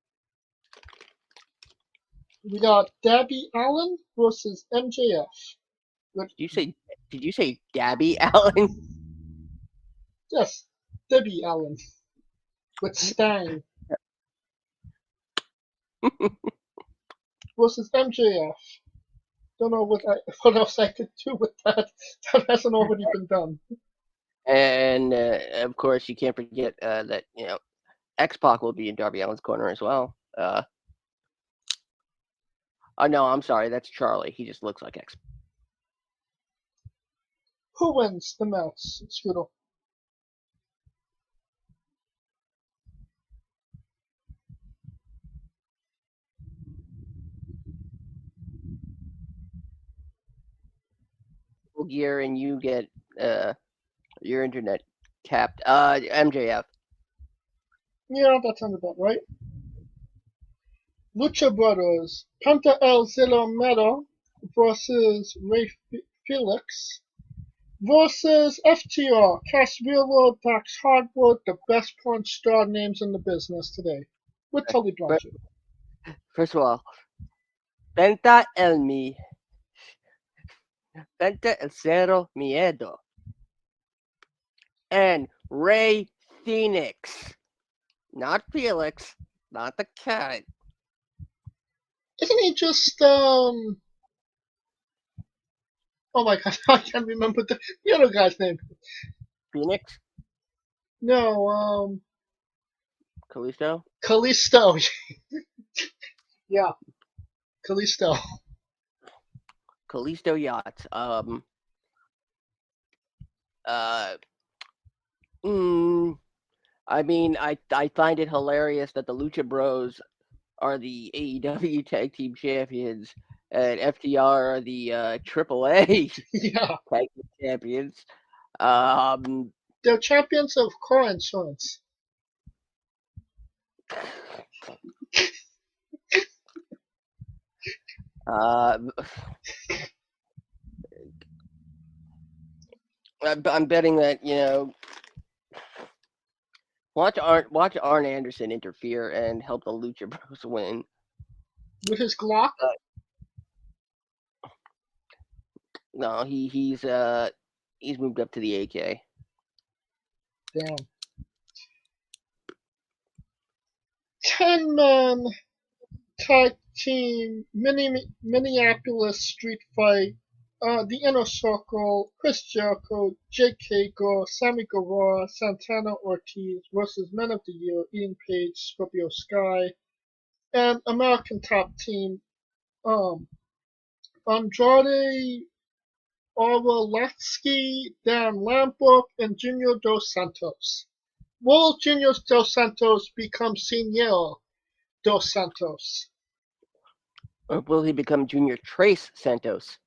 We got Dabby Allen versus MJF. Did you say Dabby Allen? Yes, Dabby Allen with Stang versus MJF. Don't know what else I could do with that. That hasn't already been done. And of course, you can't forget that X-Pac will be in Darby Allin's corner as well. Oh no, I'm sorry, that's Charlie. He just looks like X. Who wins the match, Scooter? Full Gear, and you get your internet capped. MJF. Yeah, that sounds about right. Lucha Brothers, Penta El Zero Miedo versus Ray Felix versus FTR, Cash Wheeler, Dax Hardwood, the best porn star names in the business today, with Tully But Blanchard. first of all, Penta el Cero Miedo, and Ray Phoenix, not Felix, not the cat. Isn't he just oh my god, I can't remember the other guy's name. Phoenix, No, Kalisto, Kalisto. Yeah, Kalisto. Kalisto Yachts. Uh, I mean, I find it hilarious that the Lucha Bros are the AEW Tag Team Champions and FTR are the AAA Yeah, Tag Team Champions. Um, they're champions of car insurance. uh, I'm betting that watch Arn Anderson interfere and help the Lucha Bros win. With his Glock? No, he's moved up to the AK. Damn. 10-man tag team Minneapolis street fight. The Inner Circle, Chris Jericho, J.K. Gore, Sammy Guevara, Santana Ortiz versus Men of the Year, Ian Page, Scorpio Sky, and American Top Team, Andrade Arlovsky, Dan Lambert, and Junior Dos Santos. Will Junior Dos Santos become Senor Dos Santos? Or will he become Junior Trace Santos?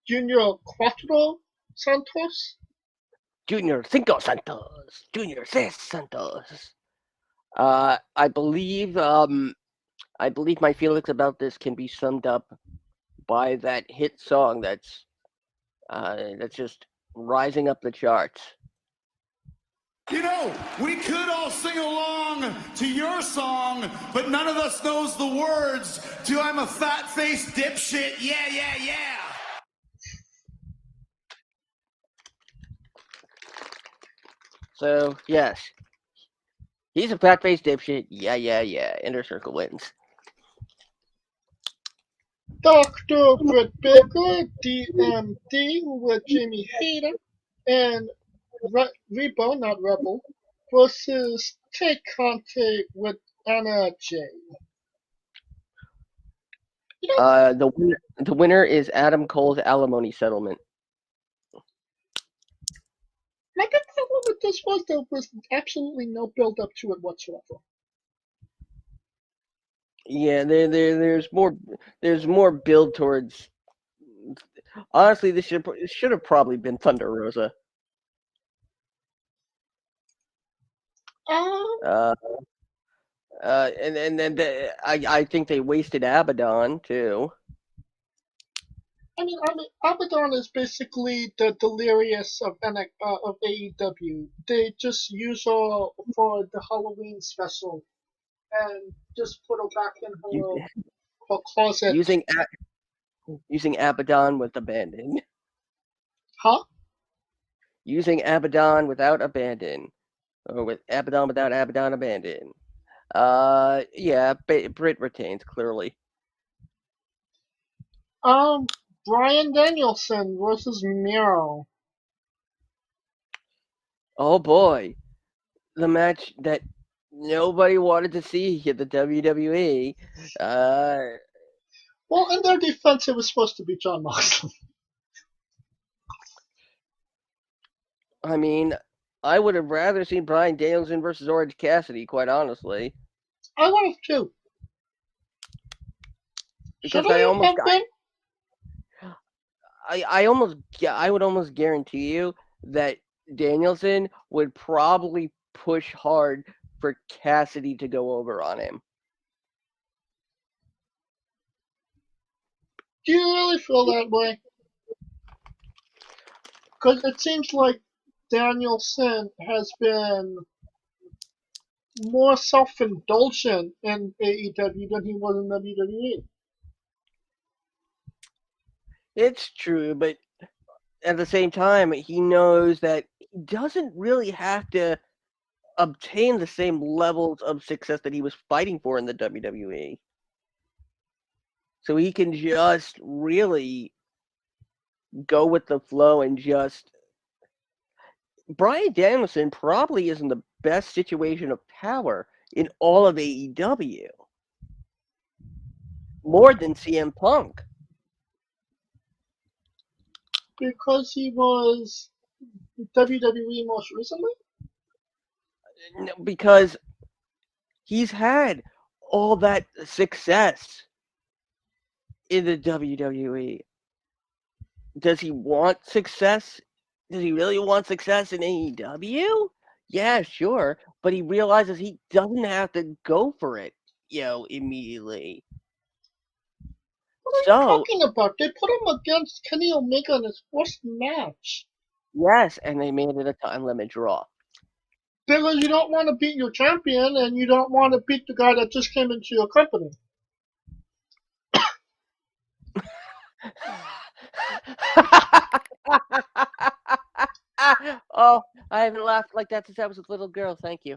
Junior Cuatro Santos? Junior Cinco Santos. Junior Seis Santos. I believe my feelings about this can be summed up by that hit song that's just rising up the charts. You know, we could all sing along to your song, but none of us knows the words to I'm a fat-faced dipshit, yeah, yeah, yeah. So, yes. He's a fat-faced dipshit, yeah, yeah, yeah. Inner Circle wins. Dr. Britt Baker, DMD, with Jamie Hayter, and Rebo, not Rebel, versus Tay Conte with Anna Jay. You know, The winner is Adam Cole's alimony settlement. my big problem with this was there was absolutely no build up to it whatsoever. Yeah, there's more build towards. Honestly, this should have probably been Thunder Rosa. And then I think they wasted Abaddon too. I mean, Abaddon is basically the Delirious of AEW. They just use her for the Halloween special and just put her back in her closet. Using Abaddon with abandon. Huh? Using Abaddon without abandon. Or with Abaddon without Abaddon abandon. Yeah, Britt retains, clearly. Bryan Danielson versus Miro. Oh boy. The match that nobody wanted to see at the WWE. Well, in their defense, it was supposed to be Jon Moxley. I mean, I would have rather seen Bryan Danielson versus Orange Cassidy, quite honestly. I would have too. Because Should I have been? I would almost guarantee you that Danielson would probably push hard for Cassidy to go over on him. Do you really feel that way? Because it seems like Danielson has been more self-indulgent in AEW than he was in WWE. It's true, but at the same time, he knows that he doesn't really have to obtain the same levels of success that he was fighting for in the WWE. So he can just really go with the flow and just. Bryan Danielson probably is in the best situation of power in all of AEW. More than CM Punk. Because he was WWE most recently? No, because he's had all that success in the WWE. Does he want success? Does he really want success in AEW? Yeah, sure. But he realizes he doesn't have to go for it, immediately. What are you talking about? They put him against Kenny Omega in his first match. Yes, and they made it a time limit draw. Because you don't want to beat your champion and you don't want to beat the guy that just came into your company. Oh, I haven't laughed like that since I was a little girl. Thank you.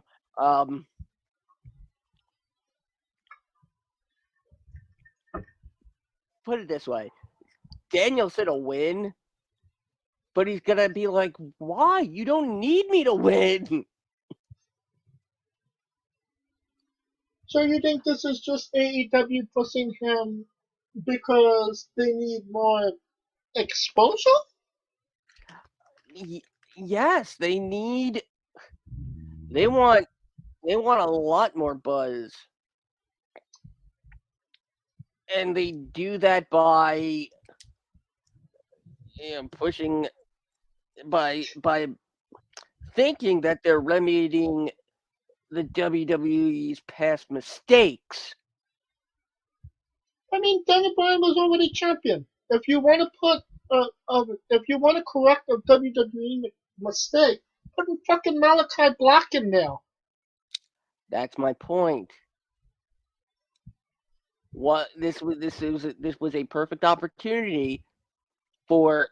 Put it this way. Danielson will win, but he's going to be like, why? You don't need me to win. So you think this is just AEW pushing him because they need more exposure? Yes, they want a lot more buzz. And they do that by pushing by thinking that they're remedying the WWE's past mistakes. I mean, Daniel Bryan was already champion. If you want to put, if you want to correct a WWE mistake, put fucking Malachi Black in there. That's my point. What this was a perfect opportunity for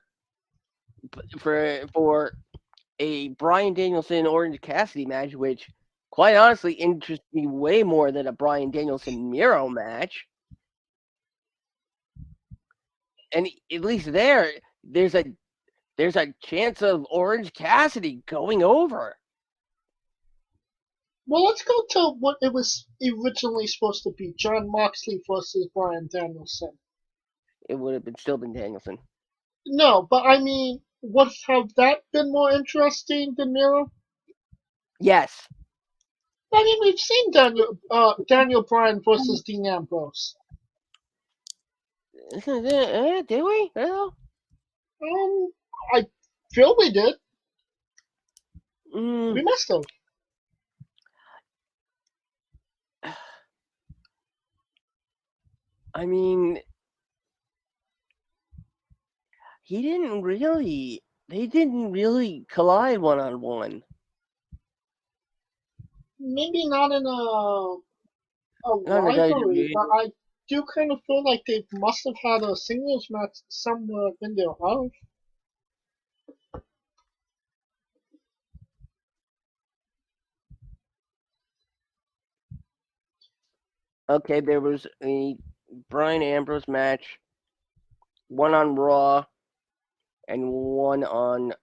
a Bryan Danielson Orange Cassidy match, which quite honestly interests me way more than a Bryan Danielson Miro match. And at least there's a chance of Orange Cassidy going over. Well, let's go to what it was originally supposed to be: Jon Moxley versus Bryan Danielson. It would have still been Danielson. No, but I mean, would have that been more interesting than Miro? Yes. I mean, we've seen Daniel Bryan versus Dean Ambrose. Did we? Well, I feel we did. mm, We must have. I mean, they didn't really collide one-on-one. Maybe not in a Not in the rivalry, WWE. but I do kind of feel like they must have had a singles match somewhere in their house. Okay, there was a Bryan Ambrose match, one on Raw, and one on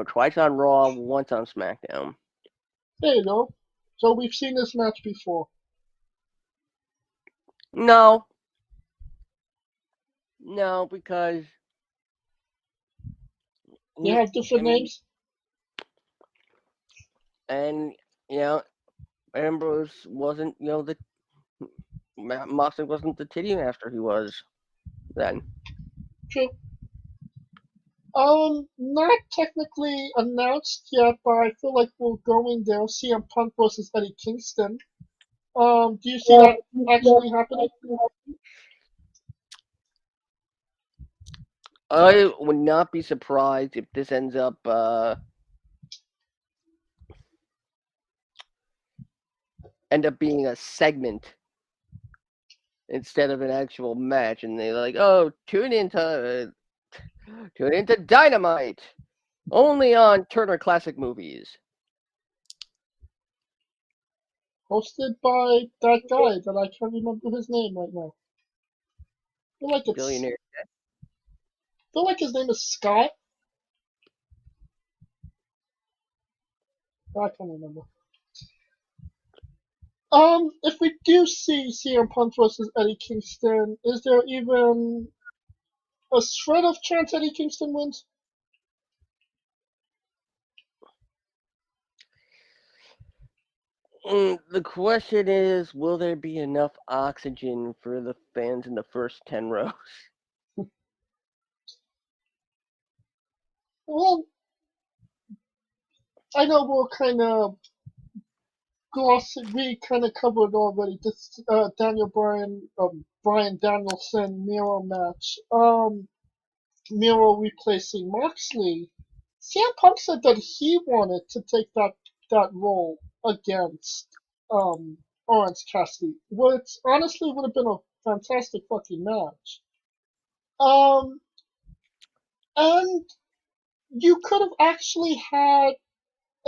twice on Raw, once on SmackDown. There you go. So we've seen this match before. No, because They have different names. And Ambrose wasn't Moxley wasn't the titty master he was then. True. Not technically announced yet, but I feel like we're going there. CM Punk versus Eddie Kingston. Do you see that actually happening? I would not be surprised if this ends up being a segment instead of an actual match, and they're like, "Oh, tune into Dynamite only on Turner Classic Movies." Hosted by that guy that I can't remember his name right now. I Billionaire. feel like his name is Scott. I can't remember. If we do see CM Punk versus Eddie Kingston, is there even a shred of chance Eddie Kingston wins? The question is, will there be enough oxygen for the fans in the first 10 rows? Well, I know we're kind of glossing. We kind of covered already this Bryan Danielson Miro match. Miro replacing Moxley. CM Punk said that he wanted to take that role against Orange Cassidy, which honestly would have been a fantastic fucking match. Um, and you could have actually had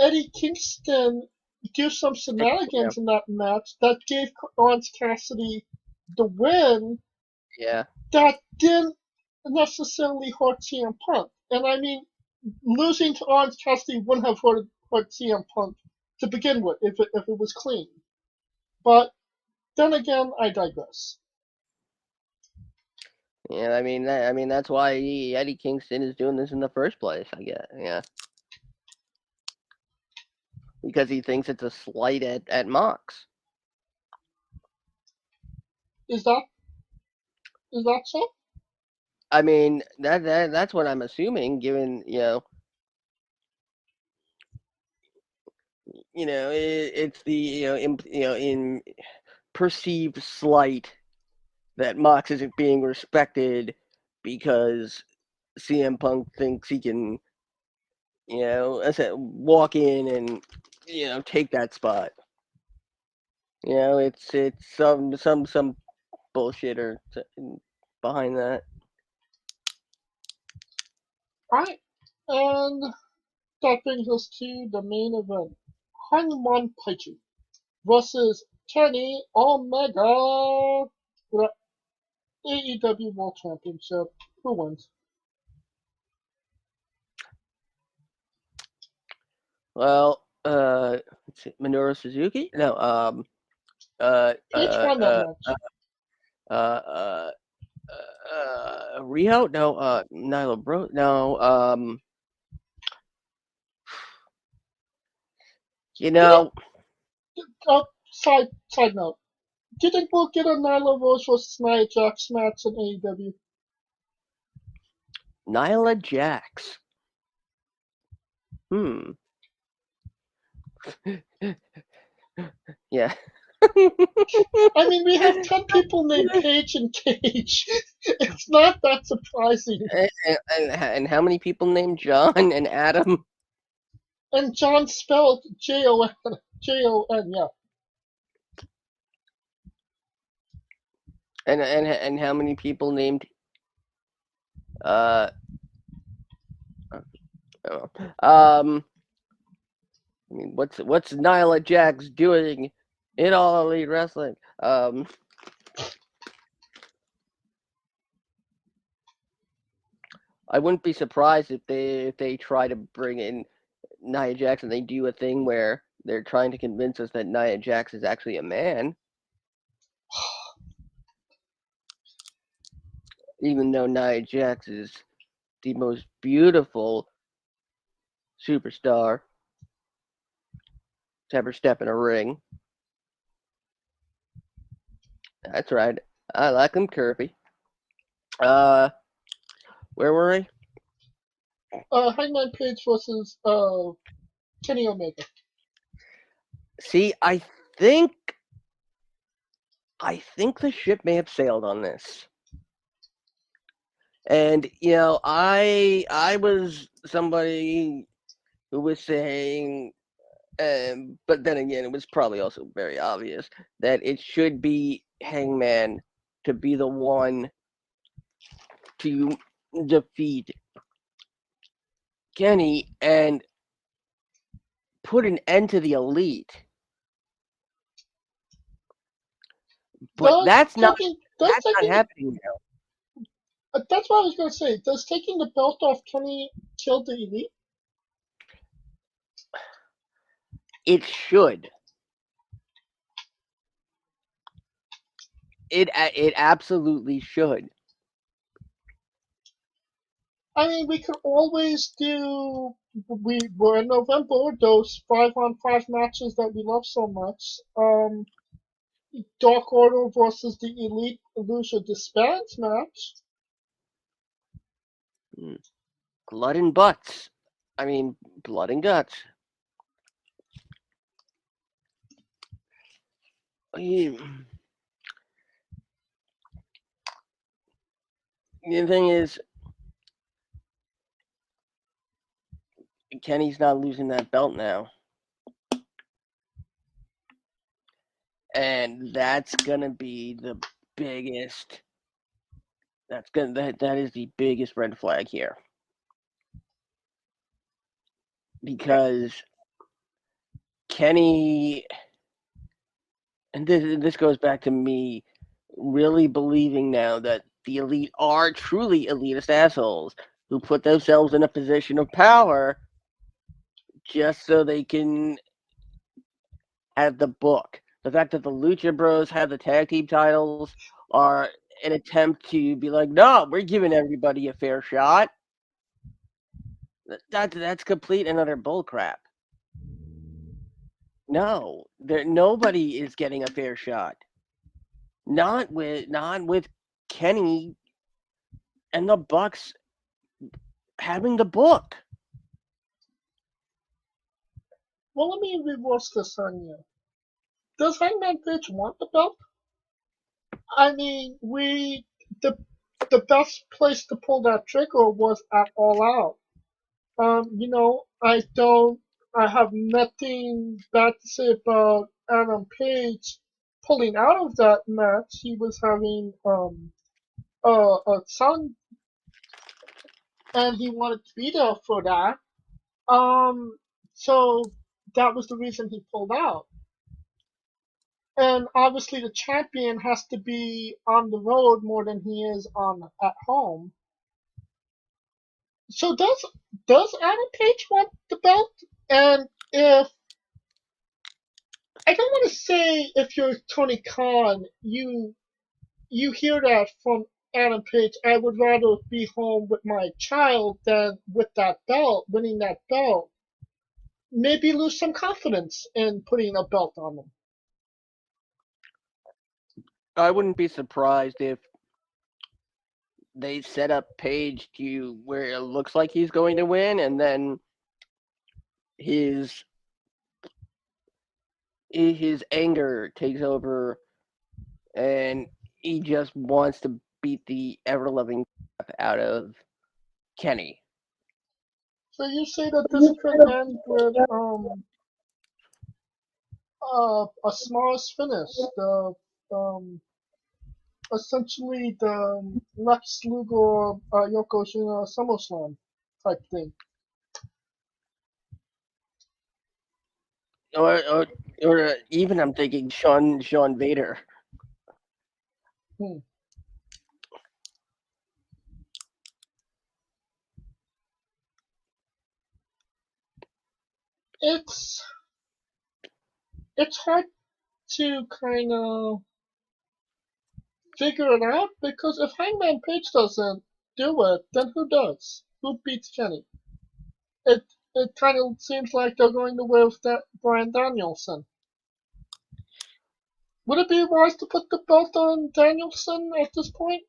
Eddie Kingston do some shenanigans in that match that gave Orange Cassidy the win Yeah. that didn't necessarily hurt CM Punk. And I mean, losing to Orange Cassidy wouldn't have hurt CM Punk to begin with if it was clean. But then again, I digress. Yeah, I mean that's why Eddie Kingston is doing this in the first place, I guess. Yeah. Because he thinks it's a slight at Mox. Is that so? I mean, that's what I'm assuming, given, it's the, in perceived slight that Mox isn't being respected because CM Punk thinks he can, walk in and, take that spot. It's some bullshitter behind that. Alright. And that brings us to the main event. Hangman Paichu versus Kenny Omega for the AEW World Championship. Who wins? Well, let's see, Minoru Suzuki? No, H won that match. Rio? No, Nyla Bro. No, Side note. Do you think we'll get a Nyla Rose versus Nia Jax match in AEW? Nyla Jax. Yeah. I mean, we have 10 people named Paige and Cage. It's not that surprising. And how many people named John and Adam? And John spelled Jon. Jon, yeah. And how many people named I mean, what's Nyla Jax doing in All Elite Wrestling? I wouldn't be surprised if they try to bring in Nia Jax and they do a thing where they're trying to convince us that Nia Jax is actually a man, even though Nia Jax is the most beautiful superstar to ever step in a ring. That's right. I like them curvy. Where were we? Hangman Page versus Kenny Omega. See, I think the ship may have sailed on this. And I was somebody who was saying, but then again, it was probably also very obvious that it should be Hangman to be the one to defeat Kenny and put an end to the Elite. But that's not happening now. That's what I was going to say. Does taking the belt off Kenny kill the Elite? It should. It absolutely should. I mean, we could always do. We're in November. Those 5-on-5 matches that we love so much. Dark Order versus the Elite Lucha Dispense match. Blood and butts. I mean, blood and guts. The thing is, Kenny's not losing that belt now. And that's gonna be the biggest. That is the biggest red flag here. Because Kenny, and this goes back to me really believing now that the Elite are truly elitist assholes who put themselves in a position of power just so they can have the book. The fact that the Lucha Bros have the tag team titles are an attempt to be like, no, we're giving everybody a fair shot. That's complete and utter bullcrap. No, nobody is getting a fair shot. Not with Kenny and the Bucks having the book. Well, let me reverse this on you. Does Hangman Page want the belt? I mean, the best place to pull that trigger was at All Out. I have nothing bad to say about Adam Page pulling out of that match. He was having a son, and he wanted to be there for that. So that was the reason he pulled out. And obviously, the champion has to be on the road more than he is at home. So does Adam Page want the belt? And if I don't want to say if you're Tony Khan, you hear that from Adam Page. I would rather be home with my child than with that belt, winning that belt. Maybe lose some confidence in putting a belt on them. I wouldn't be surprised if they set up Page to where it looks like he's going to win, and then his anger takes over, and he just wants to beat the ever-loving crap out of Kenny. So you say that this could end with a smallish finish, essentially the Lex Luger Yokozuna SummerSlam type thing. Or even I'm thinking Sean Vader. It's hard to kind of figure it out because if Hangman Page doesn't do it, then who does? Who beats Kenny? It kind of seems like they're going to with that Bryan Danielson. Would it be wise to put the belt on Danielson at this point?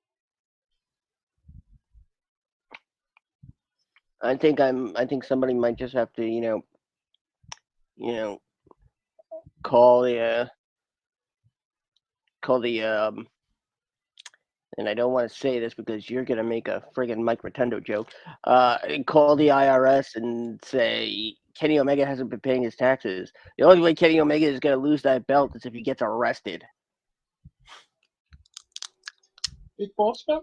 I think somebody might just have to, call the and I don't want to say this because you're gonna make a friggin' Mike Rotundo joke. Call the IRS and say Kenny Omega hasn't been paying his taxes. The only way Kenny Omega is gonna lose that belt is if he gets arrested. Big Boss Man?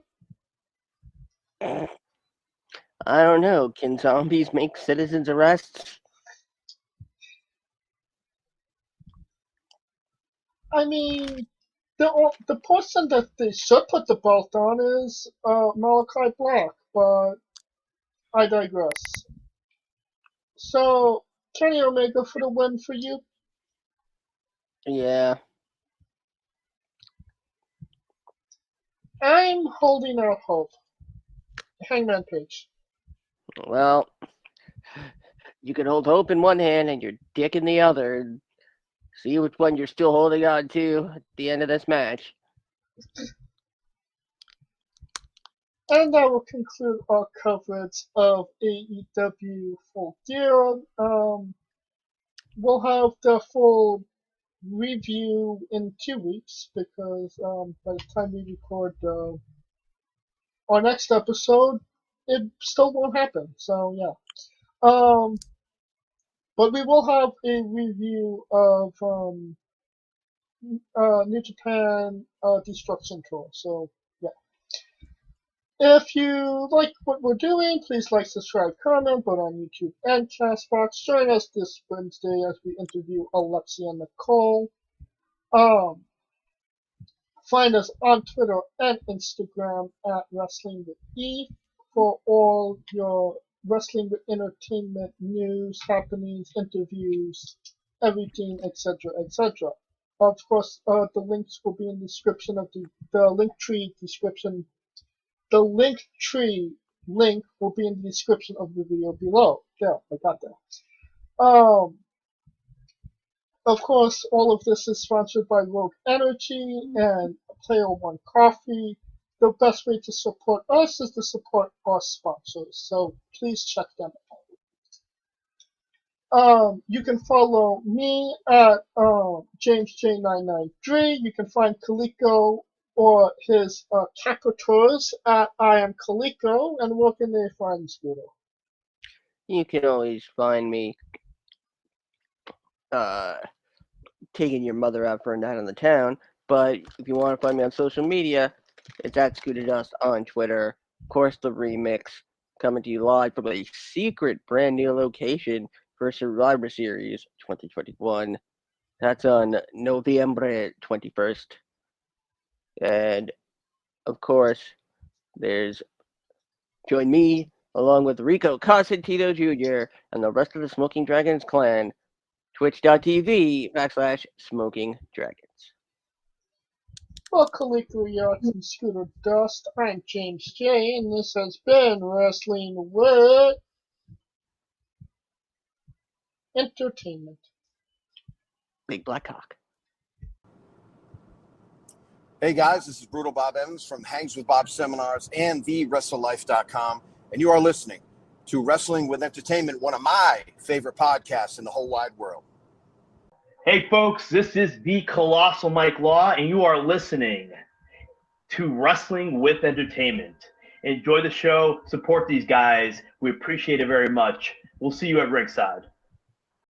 I don't know. Can zombies make citizens arrests? I mean, the person that they should put the belt on is Malachi Black, but I digress. So, Kenny Omega for the win for you? Yeah. I'm holding out hope. Hangman Page. Well, you can hold hope in one hand and your dick in the other. See which one you're still holding on to at the end of this match. And that will conclude our coverage of AEW Full Gear. We'll have the full review in 2 weeks because by the time we record our next episode, it still won't happen. So yeah. But we will have a review of New Japan Destruction Tour. So yeah. If you like what we're doing, please like, subscribe, comment, both on YouTube and Castbox. Join us this Wednesday as we interview Alexia and Nicole. Find us on Twitter and Instagram at Wrestling with E for all your wrestling with entertainment news, happenings, interviews, everything, etc., etc. Of course, the links will be in the description of the link tree description. The link tree link will be in the description of the video below. There, I got that. Of course, all of this is sponsored by Rogue Energy and Player One Coffee. The best way to support us is to support our sponsors, so please check them out. You can follow me at JamesJ993. You can find Kaliko or his captors at I Am Kaliko, and where can they find Scooter? You can always find me taking your mother out for a night on the town. But if you want to find me on social media, it's at Scooter Dust on Twitter. Of course, the remix coming to you live from a secret brand new location for Survivor Series 2021. That's on November 21st. And of course, there's join me along with Rico Cosentino Jr. and the rest of the Smoking Dragons clan. Twitch.tv/Smoking Dragons. Well, Kaliko Yachts and Scooter Dust, I'm James J, and this has been Wrestling with Entertainment. Big Black Cock. Hey guys, this is Brutal Bob Evans from Hangs with Bob Seminars and TheWrestleLife.com, and you are listening to Wrestling with Entertainment, one of my favorite podcasts in the whole wide world. Hey folks, this is the Colossal Mike Law, and you are listening to Wrestling with Entertainment. Enjoy the show, support these guys. We appreciate it very much. We'll see you at ringside.